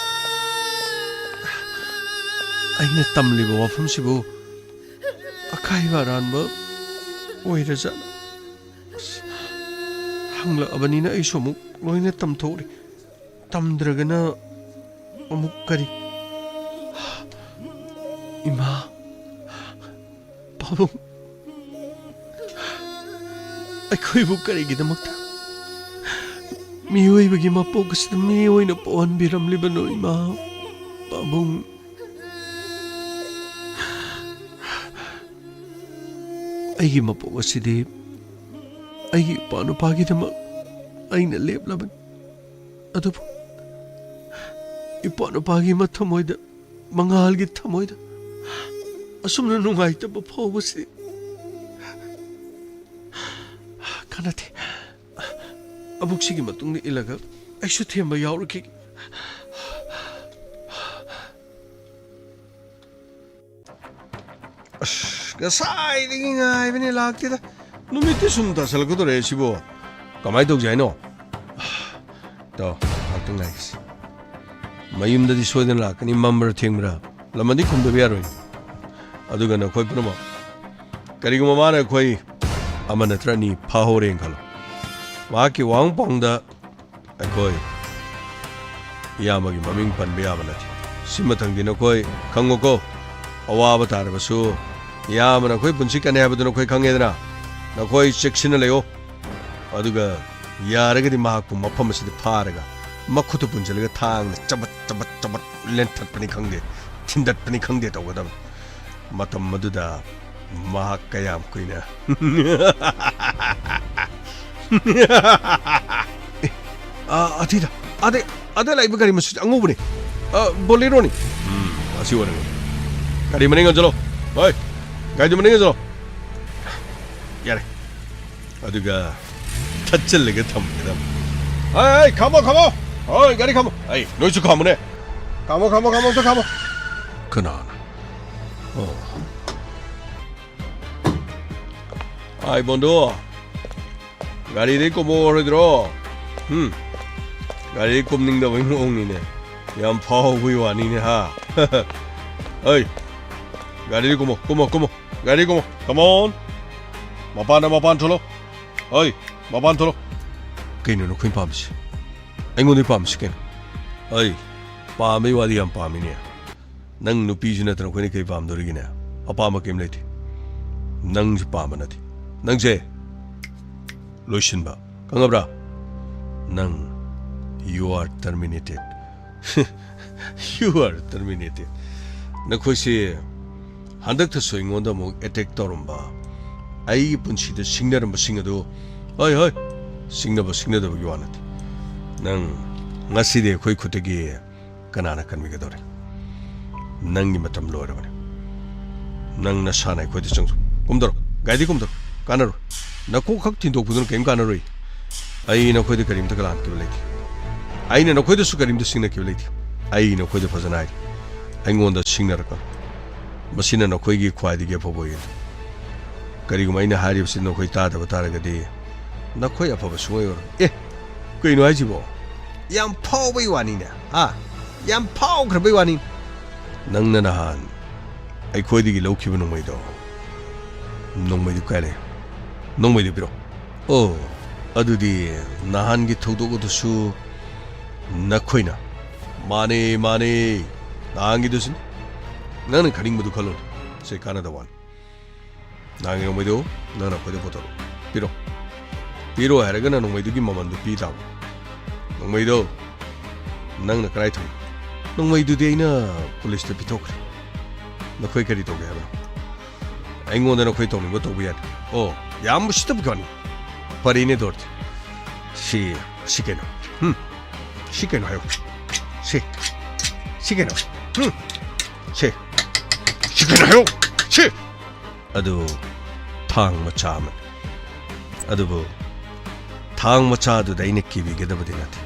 ꯑꯩꯅ ꯇꯝꯂꯤꯕ ꯋꯥꯐꯝꯁꯤꯕꯨ ꯑꯀꯥꯏꯕ ꯑꯔꯥꯟꯕ ꯑꯣꯏꯔꯖꯥꯠꯂ ꯍꯪꯂꯛꯑꯕꯅꯤꯅ ꯑꯩꯁꯨ ꯑꯃꯨꯛ ꯂꯣꯏꯅ ꯇꯝꯊꯣꯛꯎꯔꯦ ꯇꯝꯗ꯭ꯔꯒꯅ ꯑꯃꯨꯛ ꯀꯔꯤ 이마 바보 ꯑꯩꯈꯣꯏꯕꯨ ꯀꯔꯤꯒꯤꯗꯃꯛꯇ ꯃꯤꯑꯣꯏꯕꯒꯤ ꯃꯄꯣꯛ ꯑꯁꯤꯗ ꯃꯤ ꯑꯣꯏꯅ ꯄꯣꯛꯍꯟꯕꯤꯔꯝꯂꯤꯕꯅꯣ ꯏꯃꯥ ꯄꯥꯕꯨꯡ ꯑꯩꯒꯤ ꯃꯄꯣꯛ ꯑꯁꯤꯗꯤ ꯑꯩꯒꯤ ꯏꯄꯥꯅꯨꯄꯥꯒꯤꯗꯃꯛ ꯑꯩꯅ ꯂꯦꯞꯂꯕꯅꯤ ꯑꯗꯨꯕꯨ ꯏꯄꯥꯅꯨꯄꯥꯒꯤ ꯃꯊꯃꯣꯏꯗ ꯃꯉꯥꯜꯒꯤ ꯊꯃꯣꯏꯗ ꯑꯁꯨꯝꯅ ꯅꯨꯡꯉꯥꯏꯇꯕ ꯐꯥꯎꯕꯁꯤ ꯀꯥꯟꯅꯗꯦ ꯑꯕꯣꯛꯁꯤꯒꯤ ꯃꯇꯨꯡꯗ ꯏꯜꯂꯒ ꯑꯩꯁꯨ ꯊꯦꯝꯕ ꯌꯥꯎꯔꯛꯈꯤꯒꯦ ꯑꯁ ꯉꯁꯥꯏꯗꯒꯤ ꯉꯥꯏꯕꯅꯦ ꯂꯥꯛꯇꯦꯗ ꯅꯨꯃꯤꯠꯇꯤ ꯁꯨꯝ ꯇꯥꯁꯜꯂꯛꯀꯗꯧꯔꯦ ꯁꯤꯕꯣ ꯀꯃꯥꯏꯅ ꯇꯧꯁꯦ ꯍꯥꯏꯅꯣ ꯇꯧ ꯉꯥꯛꯇꯪ ꯉꯥꯏꯒꯦꯁꯤ ꯃꯌꯨꯝꯗꯗꯤ ꯁꯣꯏꯗꯅ ꯂꯥꯛꯀꯅꯤ ꯃꯝꯕ꯭ꯔꯥ ꯊꯦꯡꯕ꯭ꯔꯥ ꯂꯝꯃꯗꯤ ꯈꯨꯝꯗꯕ ꯌꯥꯔꯣꯏ ꯑꯗꯨꯒ ꯅꯈꯣꯏ ꯄꯨꯝꯅꯃꯛ ꯀꯔꯤꯒꯨꯝꯕ ꯃꯥꯅ ꯑꯩꯈꯣꯏ ꯑꯃ ꯅꯠꯇ꯭ꯔ ꯑꯅꯤ ꯐꯥꯍꯧꯔꯦꯅ ꯈꯜꯂꯣ ꯃꯍꯥꯛꯀꯤ ꯋꯥꯍꯪꯄꯥꯎꯗ ꯑꯩꯈꯣꯏ ꯏꯌꯥꯝꯕꯒꯤ ꯃꯃꯤꯡ ꯄꯟꯕ ꯌꯥꯕ ꯅꯠꯇꯦ ꯁꯤꯃꯊꯪꯗꯤ ꯅꯈꯣꯏ ꯈꯪꯉꯨꯀꯣ ꯑꯋꯥꯕ ꯇꯥꯔꯕꯁꯨ ꯏꯌꯥꯝꯕꯅ ꯑꯩꯈꯣꯏ ꯄꯨꯟꯁꯤ ꯀꯟꯅꯦ ꯍꯥꯏꯕꯗꯨ ꯅꯈꯣꯏ ꯈꯪꯉꯦꯗꯅ ꯅꯈꯣꯏ ꯆꯦꯛꯁꯤꯟꯅ ꯂꯩꯌꯣ ꯑꯗꯨꯒ ꯌꯥꯔꯒꯗꯤ ꯃꯍꯥꯛꯄꯨ ꯃꯐꯝ ꯑꯁꯤꯗ ꯐꯥꯔꯒ ꯃꯈꯨꯠꯇ ꯄꯨꯟꯁꯤꯜꯂꯒ ꯊꯥꯡꯅ ꯆꯕꯠ ꯆꯕꯠ ꯆꯕꯠ ꯂꯦꯟꯊꯠꯄꯅꯤ ꯈꯪꯗꯦ ꯊꯤꯟꯗꯠꯄꯅꯤ ꯈꯪꯗꯦ ꯇꯧꯒꯗꯕꯅꯤ ꯃꯇꯝ ꯑꯗꯨꯗ ꯃꯍꯥꯛ ꯀꯌꯥꯝ ꯀꯨꯏꯅ ꯑꯊꯤꯗ ꯑꯗ ꯂꯩꯕ ꯒꯥꯔꯤ ꯃꯁꯨ ꯑꯉꯧꯕꯅꯤ ꯕꯣꯂꯦꯔꯣꯅꯤ ꯑꯁꯤ ꯑꯣꯏꯔꯒ ꯒꯥꯔꯤ ꯃꯅꯤꯡ ꯍꯟꯖꯜꯂꯣ ꯍꯣꯏ ꯒꯥꯔꯤꯗꯨ ꯃꯅꯤꯡ ꯍꯟꯖꯜꯂꯣ ꯌꯥꯔꯦ ꯑꯗꯨꯒ ꯊꯠꯆꯜꯂꯒ ꯊꯝꯒꯗꯕꯅꯤ ꯑꯩ ꯈꯥꯝꯃꯣ ꯍꯣꯏ ꯒꯥꯔꯤ ꯈꯥꯝꯃꯣ ꯑꯩ ꯅꯣꯏꯁꯨ ꯈꯥꯝꯃꯨꯅꯦ ꯈꯥꯝꯃꯣ ꯑꯝꯇ ꯈꯥꯝꯃꯣ ꯀꯅꯥꯅ 아이 본도 가리를 꼬모르드로 가리를 꼽는다 보이 옹이네 얌 파우부이 와니네 하 어이 가리를 꼬모 가리 꼬모 컴온 마반 털어 어이 마반 털어 그이는 너 퀸 밤시 앵고니 밤시 ken 어이 밤이 와디 얌 밤이네 능 누피지나 들어 퀸이 그이 밤 도리기네 아빠마 게임 레티 능지 밤아나디 낭제 로신바 강아브라 낭 you are terminated you are terminated 너코시 한덕터 소잉원다 뭐 에텍 떠름바 아이 분시데 싱나름 싱어도 어이 싱나도 요하나디 낭 나시데 코이 쿠테기 까나나 칸미가 도레 낭니 마탐 로어버네 낭 나샤나이 코이데 정수 곰더러 가이디 곰더러 까나로 나코 각틴 독부는 게임 까나로이 아이 너코이데 그림도 갈안 끼블레티 아이네 너코이데 수 그림도 싱나 끼블레티 아이 너코이데 퍼져나이 아잉원다 싱나라까 머신은 너코이기 콰이디게 보보이 그리고 마이네 하리브시 너코이 따다바 따라가디 너코이 아파바 수고요 예 그이노 하지 뭐 양 파오베이 와니네 양 파오 그러베이 와니 낭나나한 아이 코이디기 로키브 농마이도 농마이도 까네 농마이도 비로 어두디 나한기 토도고도수 나코이나 마네 나한기도신 나는 가링모도 칼론 세 카나다완 나한기 농마이도 나나 코이도 보도록 비로 하라가나 농마이도기 마만도 비다고 농마이도 낭나 까라이토 농마이도디 아이나 폴리스도 비토크래 나코이 까리 도게 하라 아잉원데 나코이 도는 거 도구야 야무 시도부거니 버리네 도르 시게노 시게노 하요 시게노 시게노 하요 아두 탕 마차면 아두부 थांग मचादुदा अइने किबिगदबदि नाते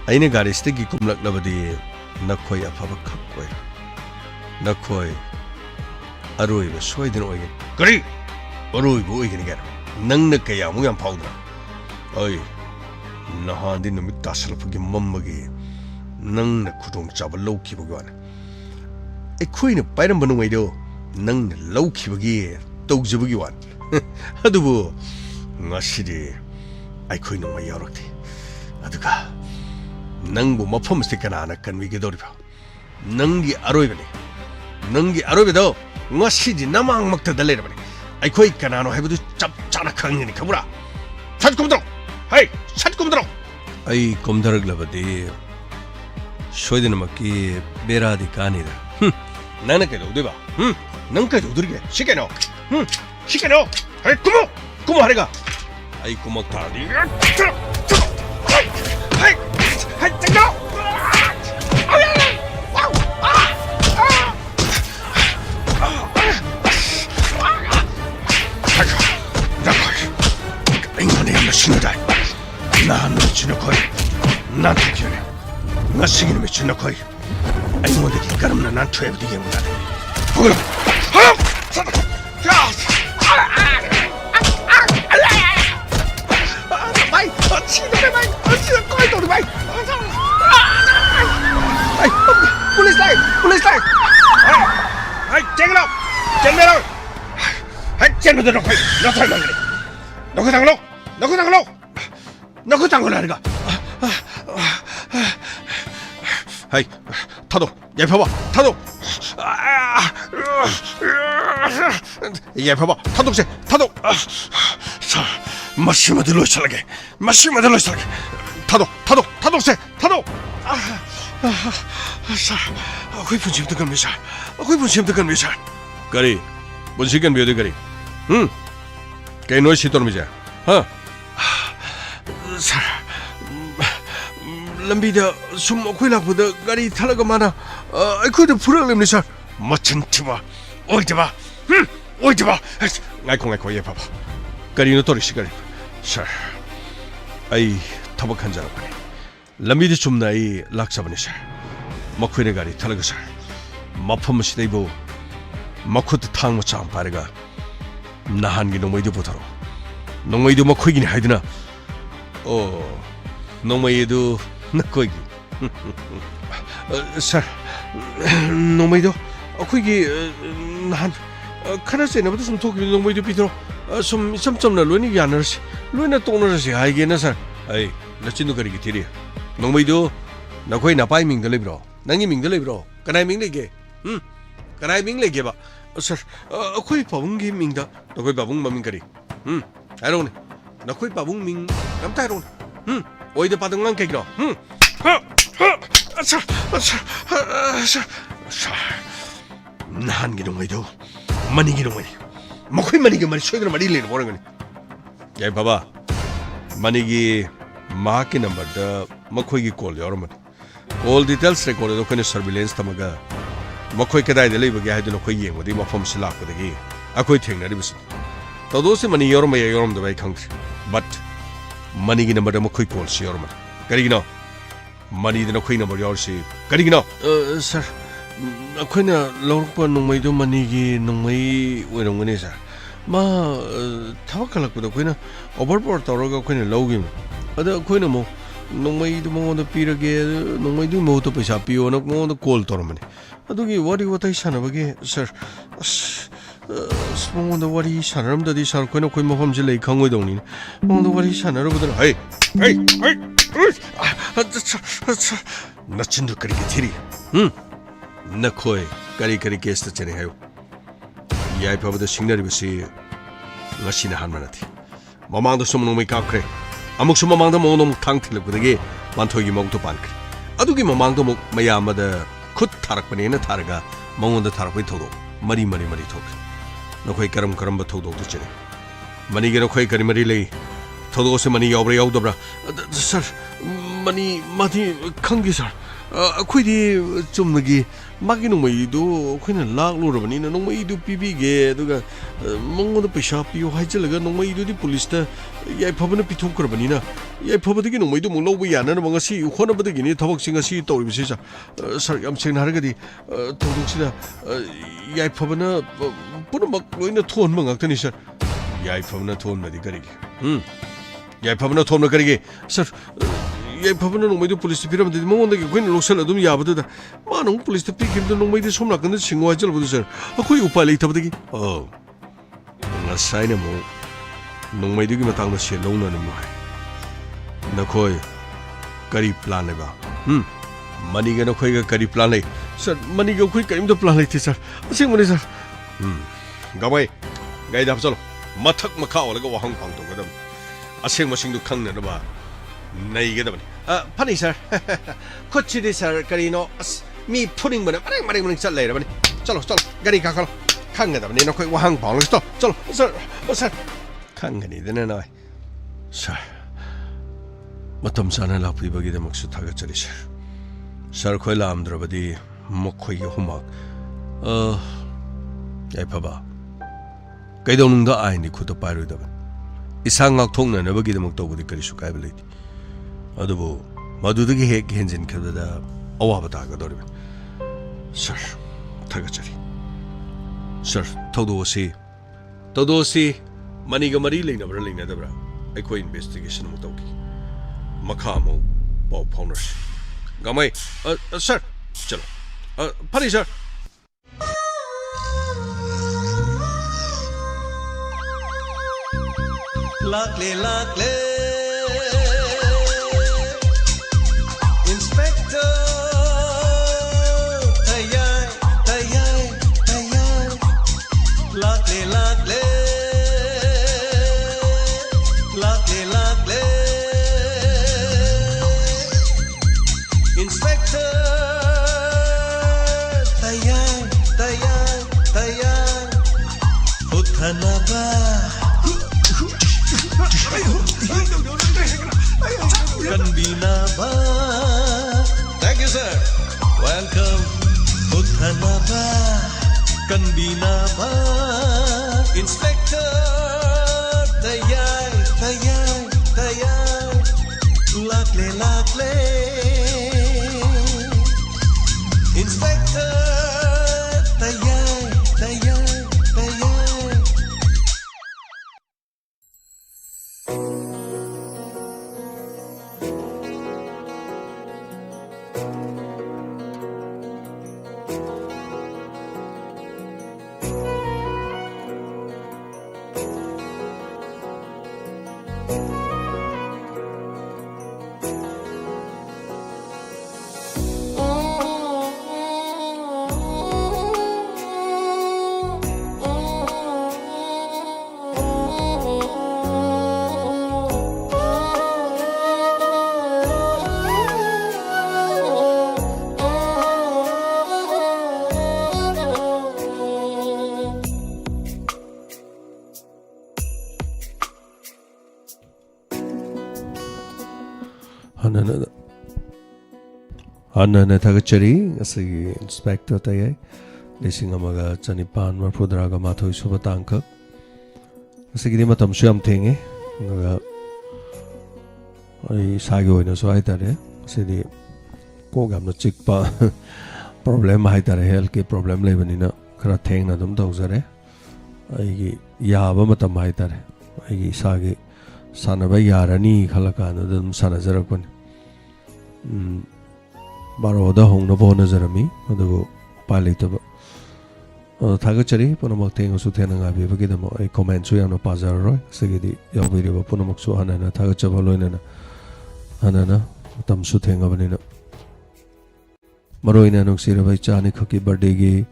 अइने गारिसदगी कुमलक्लबदि नखोय अफब खक कोय नखोय अरोइब सोइदन ओइगन करी अरोइब ओइगन गन नंगन कयामु याम फाउदरा अय नहांदि नुमित तासलपगी मम्मगी नंगन खुदोंग चाबा लौखिबगी वान अखोइने पाइरंब नुंगैदो नंगन लौखिबगी तौजबगी वान अदुबो ngasiди अखोइ नुंगै यावरक्ति अदुगा नंगबु मफमसे कनाना कनविगे दोरिबा नंगी अरोइबदो ngasidi namang maktada leirabani अखोइ कनानो हाइबदु चप चाना खंगनि खबुरा सट कुमद्रो हाय सट कुमद्रो अई कुमधरगलबदि सोइदनमकी बेरादि कानिदा नाना के दोदेबा नंग के दोदुरगे शिकेनो शिकेनो हाय कुमो हारेगा अई कुमक थादी हाय हाय चलो 신나다 난 미치노코이 난 특별해 나 시기는 미치노코이 아니 모두 기가름나 난 트랩도 이게구나 그럼 마이 치도래 마이 치도 거이도래 마이 police line 하이 쟁으로 하이 쟁으로 하이 너 살만해 너그 당로 너그 당로 하니까 하이 타도 예뻐봐 타도 예뻐봐 타도세 타도 마시마들로 살게 타도세 타도 कोई पुंछिम तो कन मिसा करी पुंछी कन बियो करी कई नो सितोर मिजा हाँ सर लंबीदा सुम अखोइ लाकपदा गाड़ी थालगा माना अखोइदा फुरलमनि सर मचन थिबा ओइदबा ngaiko ye papa kari no tori sigari sir ai thaba khanjara pani lambi di chumna ai laksabani sir makhoine gari thalaga sir mafam sidaibo makhut thang macham parega nahan gi nomoi du botaro nomoi du makhoi gi haidina o nomoi du nakoi gi sir nomoi du akhoi gi nahan khana se na bata sum thok nomoi du pitro sum samna loini yanarsi loina tonarsi haigena sir ai lachin du kari gi thiri nomoi du nakoi na pai ming da lebro nangi ming da lebro kanai ming lege kanai ming lege ba sir akhoi pabung gi ming da nakoi babung maming kari airone nakoi babung ming kam ta airone oi de padang ngang kegro nahan gi nomoi du mani gi nomoi makhoi mani gi mari soidra mari le borangani yai baba mani gi ma ki number da makhoi gi call yorman all details record do kone surveillance tamaga makhoi kedai de leiba gi haidu khoi yeng modi mafam sila ko de gi akhoi thengna ri bis to do se mani yorma ya yoram da bai khang but mani gi number da makhoi call si yorman kari gi no mani de khoi number yor si kari gi no sir akhoi na lorpa nongmai do mani gi nongmai oirongani sir मा थबक खलकपद अखोइना ओभरपोर तौरगा अखोइना लौगिम अदा अखोइना मो नोंमैदु मंगोंद पिरगे नोंमैदु मोतो पैसा पियो न मंगोंद कॉल तौरमने अदुगी वारी वताई सानबगे सर मंगोंद वारी सानरमददि सर कोइना कोइ मफमजे लै खंगोइ दौनि मंगोंद वारी सानरबदन हे नचिंदु करिगे थिरि नखोइ करि केस त चने हायो याई पाबदा सिंगनरिबसि ngashina hanmanati mamangda sum nomai kakre amuk sum mamangda monom thang thilakudagi manthoi gi mogto pankre adugi mamangda muk mayamada khut tharakpane na tharaga mangonda tharakpai thodo mari thok nokhoi karam ba thodo tu chene mani ge nokhoi kari mari lei thodo se mani yawbra yawdabra sir mani mati khangi sir ꯑꯩꯈꯣꯏꯗꯤ ꯆꯨꯝꯅꯒꯤ ꯃꯥꯒꯤ ꯅꯣꯡꯃꯩꯗꯨ ꯑꯩꯈꯣꯏꯅ ꯂꯥꯛꯂꯨꯔꯕꯅꯤꯅ ꯅꯣꯡꯃꯩꯗꯨ ꯄꯤꯕꯤꯒꯦ ꯑꯗꯨꯒ ꯃꯉꯣꯟꯗ ꯄꯩꯁꯥ ꯄꯤꯌꯨ ꯍꯥꯏꯖꯤꯜꯂꯒ ꯅꯣꯡꯃꯩꯗꯨꯗꯤ ꯄꯨꯂꯤꯁꯇ ꯌꯥꯏꯐꯕꯅ ꯄꯤꯊꯣꯛꯈ꯭ꯔꯕꯅꯤꯅ ꯌꯥꯏꯐꯕꯗꯒꯤ ꯅꯣꯡꯃꯩꯗꯨ ꯑꯃꯨꯛ ꯂꯧꯕ ꯌꯥꯅꯅꯕ ꯉꯁꯤ ꯍꯣꯠꯅꯕꯗꯒꯤꯅꯤ ꯊꯕꯛꯁꯤ ꯉꯁꯤ ꯇꯧꯔꯤꯕꯁꯤ ꯁꯥꯔ ꯌꯥꯝ ꯁꯦꯡꯅ ꯍꯥꯏꯔꯒꯗꯤ ꯊꯧꯗꯣꯛꯁꯤꯗ ꯌꯥꯏꯐꯕꯅ ꯄꯨꯝꯅꯃꯛ ꯂꯣꯏꯅ ꯊꯣꯟꯕ ꯉꯥꯛꯇꯅꯤ ꯁꯥꯔ ꯌꯥꯏꯐꯕꯅ ꯊꯣꯟꯕꯗꯤ ꯀꯔꯤꯒꯤ ꯌꯥꯏꯐꯕꯅ ꯊꯣꯟꯕ ꯀꯔꯤꯒꯤ ꯁꯥꯔ ꯌꯥꯏꯐꯕꯅ ꯅꯣꯡꯃꯩꯗꯨ ꯄꯨꯂꯤꯁꯇ ꯄꯤꯔꯝꯗꯗꯤ ꯃꯉꯣꯟꯗꯒꯤ ꯑꯩꯈꯣꯏꯅ ꯂꯧꯁꯜ ꯑꯗꯨꯝ ꯌꯥꯕꯗꯨꯗ ꯃꯥꯅ ꯑꯃꯨꯛ ꯄꯨꯂꯤꯁꯇ ꯄꯤꯈꯤꯕꯗ ꯅꯣꯡꯃꯩꯗꯨ ꯁꯣꯝ ꯅꯥꯀꯟꯗ ꯁꯤꯡꯉꯣ ꯍꯥꯏꯖꯜꯂꯕꯗꯨ ꯁꯥꯔ ꯑꯩꯈꯣꯏ ꯎꯄꯥꯏ ꯂꯩꯇꯕꯗꯒꯤ ꯉꯁꯥꯏꯅ ꯑꯃꯨꯛ ꯅꯣꯡꯃꯩꯗꯨꯒꯤ ꯃꯇꯥꯡꯗ ꯁꯦꯜ ꯂꯧꯅꯅꯕ ꯍꯥꯏ ꯅꯈꯣꯏ ꯀꯔꯤ ꯄ꯭ꯂꯥꯟ ꯂꯩꯕ ꯃꯅꯤꯒ ꯅꯈꯣꯏꯒ ꯀꯔꯤ ꯄ꯭ꯂꯥꯟ ꯂꯩ ꯁꯥꯔ ꯃꯅꯤꯒ ꯑꯩꯈꯣꯏ ꯀꯔꯤꯝꯇ ꯄ꯭ꯂꯥꯟ ꯂꯩꯇꯦ ꯁꯥꯔ ꯑꯁꯦꯡꯕꯅꯤ ꯁꯥꯔ ꯒꯥꯃꯩ ꯒꯥꯔꯤꯗ ꯍꯥꯞꯆꯜꯂꯣ ꯃꯊꯛ ꯃꯈꯥ ꯑꯣꯜꯂꯒ ꯋꯥꯍꯪ ꯄꯥꯡꯊꯣꯛꯀꯗꯕꯅꯤ ꯑꯁꯦꯡꯕꯁꯤꯡꯗꯨ ꯈꯪꯅꯅꯕ ꯅꯩꯒꯗꯕꯅꯤ ꯐꯅꯤ ꯁꯥꯔ ꯈꯨꯠꯁꯤꯗꯤ ꯁꯥꯔ ꯀꯔꯤꯅꯣ ꯑꯁ ꯃꯤ ꯐꯨꯅꯤꯡꯕꯅ ꯃꯔꯦꯡ ꯆꯠ ꯂꯩꯔꯕꯅꯤ ꯆꯠꯂꯣ ꯒꯥꯔꯤ ꯀꯥꯈꯠꯂꯣ ꯈꯪꯒꯗꯕꯅꯤ ꯅꯈꯣꯏ ꯋꯥꯍꯪ ꯄꯥꯡꯂꯒ ꯆꯠꯂꯣ ꯁꯥꯔ ꯈꯪꯒꯅꯤꯗꯅ ꯅꯣꯏ ꯁꯥꯔ ꯃꯇꯝ ꯆꯥꯅ ꯂꯥꯛꯄꯤꯕꯒꯤꯗꯃꯛꯁꯨ ꯊꯥꯒꯠꯆꯔꯤ ꯁꯥꯔ ꯈꯣꯏ ꯂꯥꯛꯑꯝꯗ꯭ꯔꯕꯗꯤ ꯃꯈꯣꯏꯒꯤ ꯑꯍꯨꯝꯃꯛ ꯌꯥꯏꯐꯕ ꯀꯩꯗꯧꯅꯨꯡꯗ ꯑꯥꯏꯟꯗꯤ ꯈꯨꯠꯇ ꯄꯥꯏꯔꯣꯏꯗꯕꯅꯤ ꯏꯁꯥ ꯉꯥꯛꯊꯣꯛꯅꯅꯕꯒꯤꯗꯃꯛ ꯇꯧꯕꯗꯤ ꯀꯔꯤꯁꯨ ꯀꯥꯏꯕ ꯂꯩꯇꯦ ꯑꯗꯨꯕꯨ ꯃꯗꯨꯗꯒꯤ ꯍꯦꯛ ꯍꯦꯟꯖꯤꯟꯈꯤꯕꯗ ꯑꯋꯥꯕ ꯇꯥꯒꯗꯧꯔꯤꯕꯅꯤ ꯁꯥꯔ ꯊꯥꯒꯠꯆꯔꯤ ꯁꯥꯔ ꯊꯧꯗꯣꯛ ꯑꯁꯤ ꯃꯅꯤꯒ ꯃꯔꯤ ꯂꯩꯅꯕ꯭ꯔꯥ ꯂꯩꯅꯗꯕ꯭ꯔꯥ ꯑꯩꯈꯣꯏ ꯏꯟꯚꯦꯁꯇꯤꯒꯦꯁꯟ ꯑꯃꯨꯛ ꯇꯧꯈꯤ ꯃꯈꯥ ꯑꯃꯨꯛ ꯄꯥꯎ ꯐꯥꯎꯅꯔꯁꯤ ꯒꯥꯃꯩ ꯁꯥꯔ ꯆꯂꯣ ꯐꯅꯤ ꯁꯥꯔ Lakle Inspector Tayay Lakle Inspector Tayay Uthanaba Kanbinaba. Thank you, sir. Welcome. Uthanaba. Kanbinaba. Inspector. Tayay. Lakle. Inspector. Tayay. Hanana Tagachari, as the inspector Tay, Lissingamaga, Chanipan, Marpudraga Mato Subatanka, Sigimatam Sham Tingi, I Sago in a Swatare, City Kogam, the Chickpa problem, Haitare Helke problem, Lebanina, Kratang, Adam Dozare, I Yabamatam Haitare, I Sagi, Sanaba Yarani, Halakana, them Sanazarakun. Baroda hong na bona zarami adugo palitaba thagachari punamak tengo su thena nga bi bagida mo ai comment su yano pazar roi sigidi yawiri ba punamak su hanana thagachaba loina hanana tam su thenga banina maroina nok sira bai chani khaki birthday gi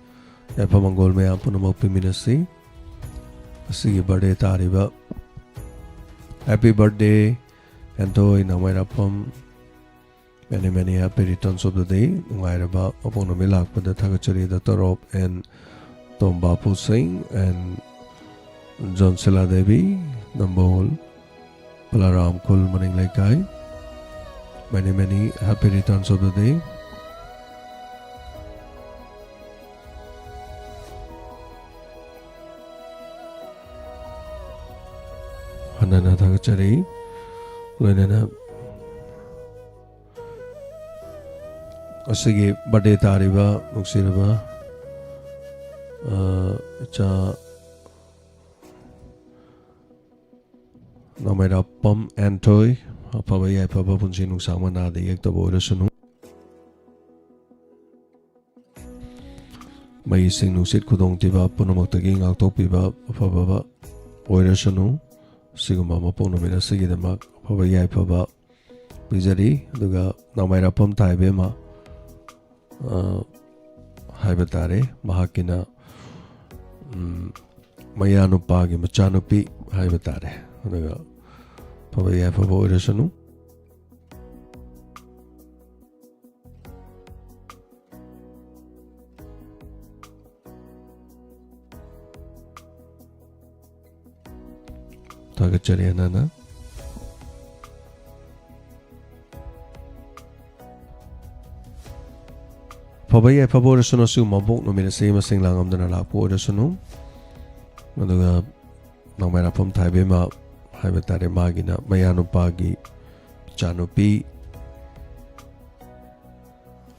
ya pamangol me punamak piminasi asigi birthday tariba happy birthday ento ina mairapam many happy returns of the day. Ngairaba upon a milak with the Tagachari, the Tarop, and Tom Bapu Singh, and John Sela Devi, Nambol, Palaram Kul Maning Laikai. Many happy returns of the day. Hanana Thagachari, Lenana Asigi Bade Tariba, Muxiraba, Cha Namera Pom Antoy, Pavaya Papa Punchinu Samana, the Yekta Borasunu. May sing no sit kudong tiba punamataging autopiba pababa oirasanu siguma mapono mera sigidamak pabaya paba bizari duga namaira pam taibema haibatare mahakina mayanu pagi machanupi haibatare duga pabaya paba oirasanu Tagachari Hanana Pabaya Paborasunu Mabok no Minasima Sing Langam than a Lapo Rasunu Maduga Namara Pum Taibema Habitat Magina Mayano Pagi Chanupi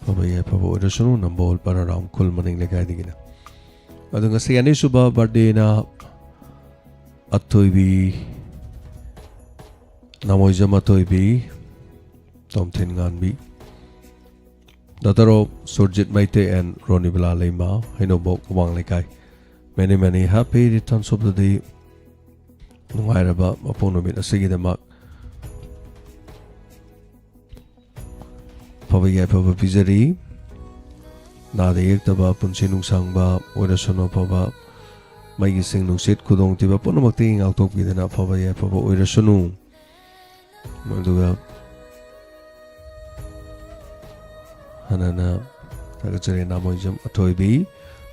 Pabaya Paborasunu Nambol Pararam Kulmaning Legadigina Adunga Siani Suba Bardina Atoibi Namoizam Atoibi Tom Tinganbi Dataro Surjit Maite and Ronnie Bala Lema Hinobok Wang Lekai. Many happy returns of the day. Nungairaba Aponobit Asigidamak Pavaya Pava Pizari Nada Yektaba Punchinung Sangba Oirasono Pava May sing no sit kudong tiba po na magtingin ang top kita na pabaya pa po oirasunu maduga hanana tagachari namo jam atoy bi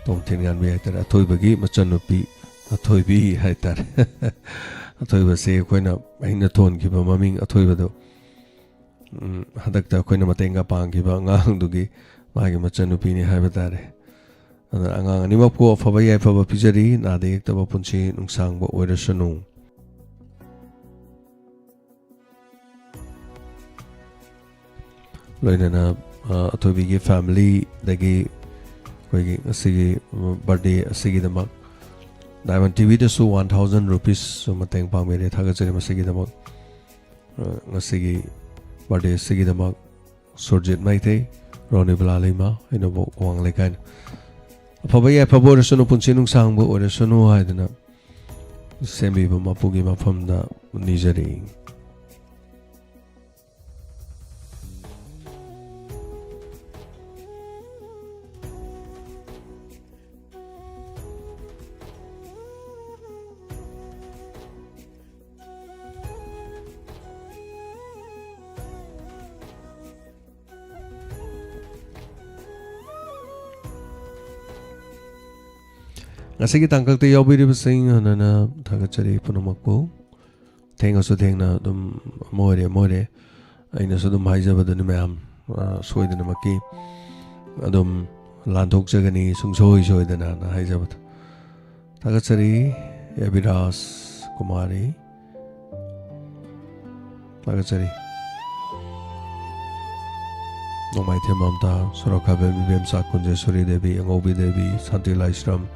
tom tingan bi haitar atoy bagi machanupi atoy bi haitar atoy ba se koina mahina ton kiba maming atoy ba do hadakta koina matenga pang kiba ngang dugi magi machanupi ni haibatare Angang animap ko pabaya paba pizari na de taba punchi nung sangbo oirasanu loina na atobi gi family dagi koigi asigi birthday asigi damak Diamond TV da su 1000 rupees so mateng pang mere thaga chari masigi damak asigi birthday asigi damak Surjit Maite Ronnie Blalima inobo wang lekan Pabaya Paborasunu Punchinung Sangbo or Sunu Haidana Sembi Mapugi Mapamda Nijari Ngasigi tangkal te yaubiri basing hanana thagachari punamakpo thenga so thengna dum more aina so dum haijabada ni ma'am soidana maki adum landok jagani sungsoi soidana na haijabada thagachari Yabiras Kumari thagachari Nomai Mamta Soroka Bem Sakunje Suri Devi Angobi Devi Santi Laishram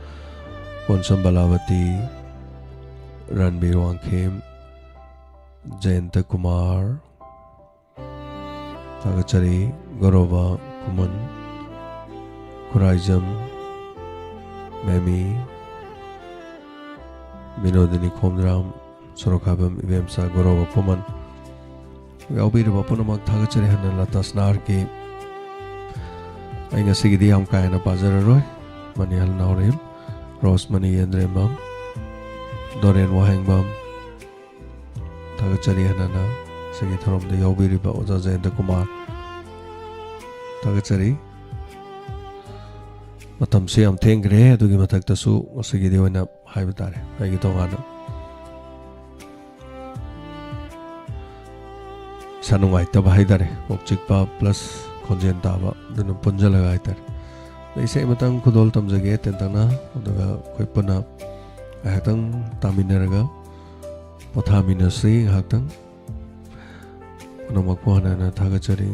Ponsam Balavati Ranbir Wangkhem Jayanta Kumar Tagachari Gaurova Kuman Kuraijam Memi Vinodini Komdram Sorokabam Ivemsa Gaurova Kuman Yaubiri Bapunamak Tagachari Hanan Latas Narki Ainga Sigidi Amkaina Pazararoi Manihal Naurim Rosmani Yendrembam Dorian Wahangbam Tagachari Hanana Sigi Thorom de Yaubiri Ba Oza Jayanta Kumar Tagachari Matam Siam Tengre Adugi Mataktasu Sigi Dewana Haibatare Aigi Tongana Sanungai Taba Haidare Okchikpa plus Konjen Taba Dunum Punjalaga Haidare Naisa Matang Kudol Tamzage Tentana Udaga Koipana Ahatang Taminaraga ꯄꯣꯊꯥꯃꯤꯟꯅꯁꯤ ꯉꯥꯏꯍꯥꯛꯇꯪ ꯄꯨꯝꯅꯃꯛꯄꯨ ꯍꯟꯅ ꯊꯥꯒꯠꯆꯔꯤ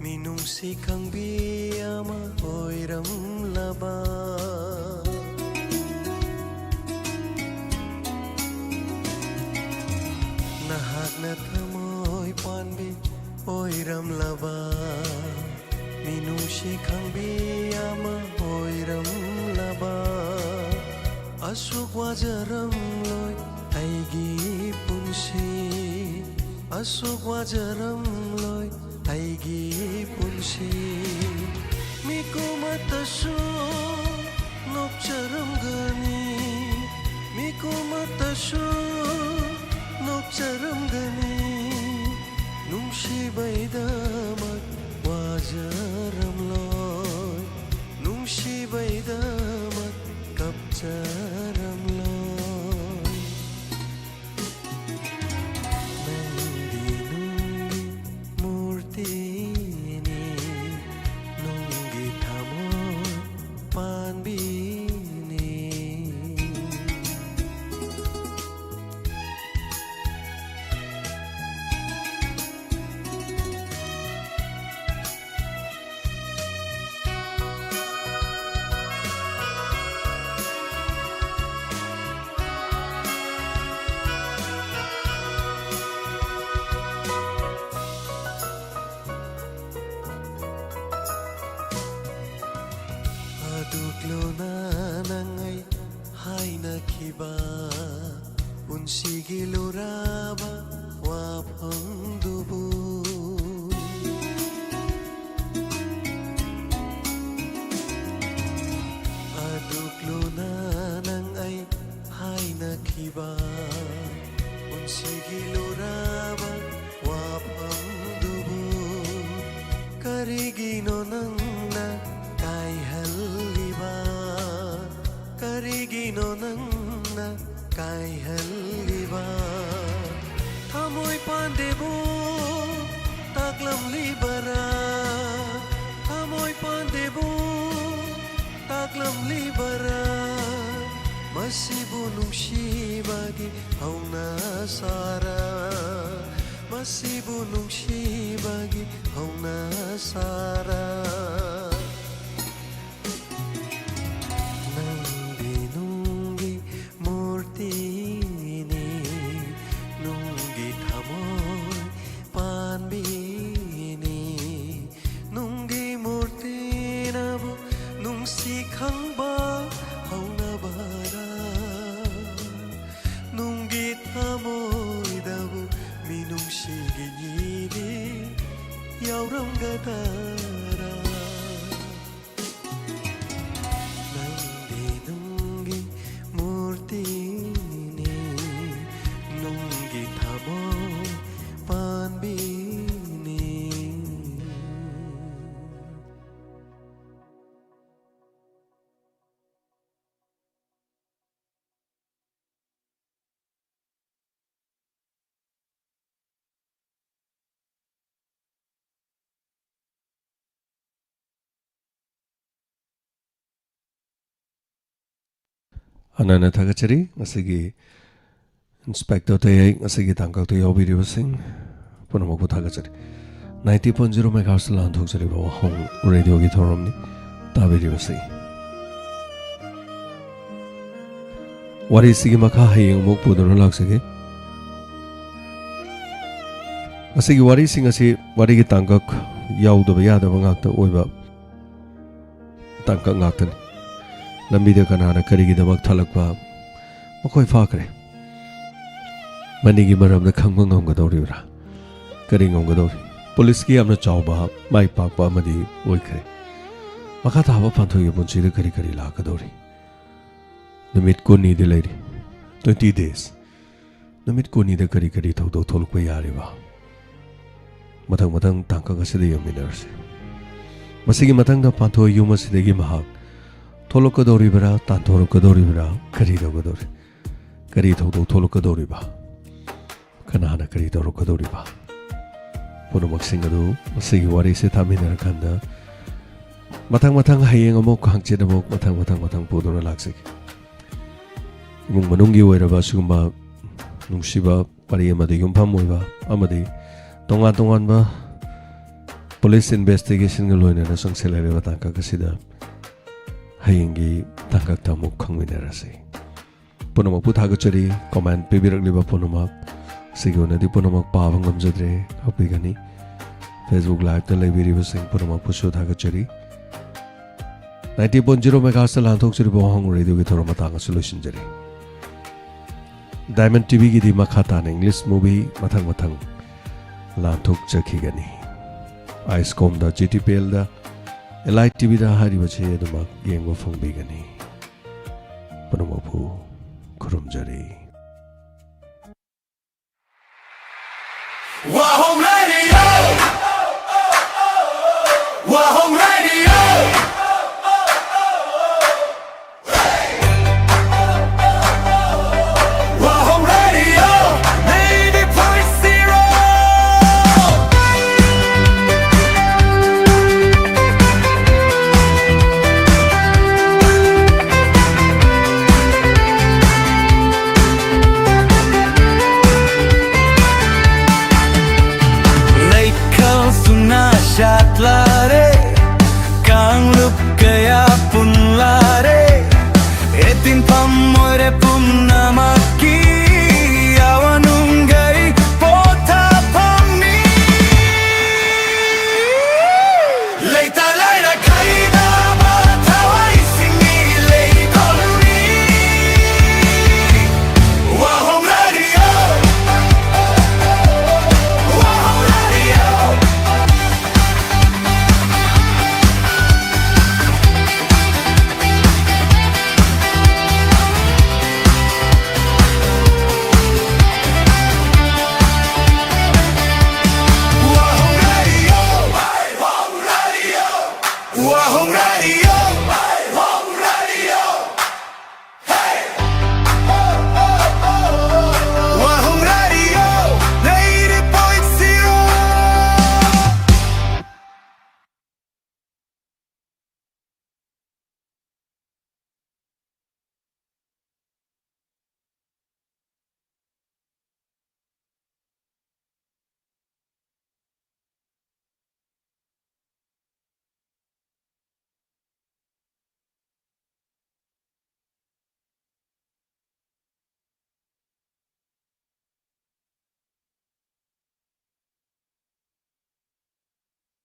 Minungsi kang biyama oiramlaba Nahak na tamoy panbi oiramlaba Minungsi kang biyama oiramlaba Asuk wajaram loy aigi punsi Asuk wajaram loy aigi punsi Miku matasu nokcharam gani Miku matasu nokcharam gani Nungshi baidamat wajaram loy Nungshi baidamat kapcharam loy Aduklo na nangay hay nakiba Unsigi luraba wapang dubu Aduklo na nangay hay nakiba Unsigi luraba wapang dubu Karigino nang na kay haliba Karigino nang na kay haliba Tamoy pandebo taklam libara Tamoy pandebo taklam libara Masibunong shibagi au nasara Masibunong shibagi au nasara Nung di murti na bu nung si khang ಗದಾರ Nandi ನುಂಗಿ ಮೂರ್ತಿನೇ ನುಂಗಿ ಥಮೋ ಪಾನ್ಬೀನೇ Anana Tagachari, Asigi Inspector Tay, Asigi Tanka to Yobi Rivasing, Punamoku Tagachari. 90.0 megahertz land Tuxari Home Radio Gitoromni, Tabi Rivasi. What is Sigimaka Haying Mokpu the Relaxigi? Asigi Wari Singasi, Wari Tankak, Yau the Yada Vangata Oiba Tanka Ngatan. Lambida Kanana Karigidabak Talakwa Makoi Fakre Manigi Maram the Kangong Gadorira Karing on Gadori Poliski am the Chauba Mai Pakwa Madi Oikre Makata Hava Panto Yabunchi the Karikari Lakadori The Mid Kuni the lady 20 days The Mid Kuni the Karikari Toto Tolkwe Yariva Matang Matang Tankakasidi Miners Masigi Matanga Panto Yumasidegi Mahak Tolokadoribra, Tantorokadoribra, Karidogadori, Karito Tolokadoriba, Kanana Karidorokadoriba. Punomaxingadu, Sigiwari Sitamina Kanda, Matang Matang Haying a Mok Hangchedamok, Matang Matang Matang Podora Laxik. Mungi Weraba Sumba, Nungshiba, Pariama de Yumpamuiva, Amadi, Tonga Tonganba, Police Investigation Galoina, Sang Celera Tanka Casida. Hayingi Tankak Tamuk Kangwinerasi. Punamak Putagachari, command Pibirak Liba Punamak, Siguna di Punamak Pavangam Zadre, Hopigani, Facebook Live the Library was saying Punamak Pushu Tagachari 90.0 megahertz Lantok Bohong Radio with Romatanga Solution Jerry. Diamond TV Gidi Makatan English movie Matang Matang Lantok Jakigani. Ice Com the GTPL the Elite TV da Haribache the Mak Yango Fong Bigani Panamopu Kurumjari. Wahong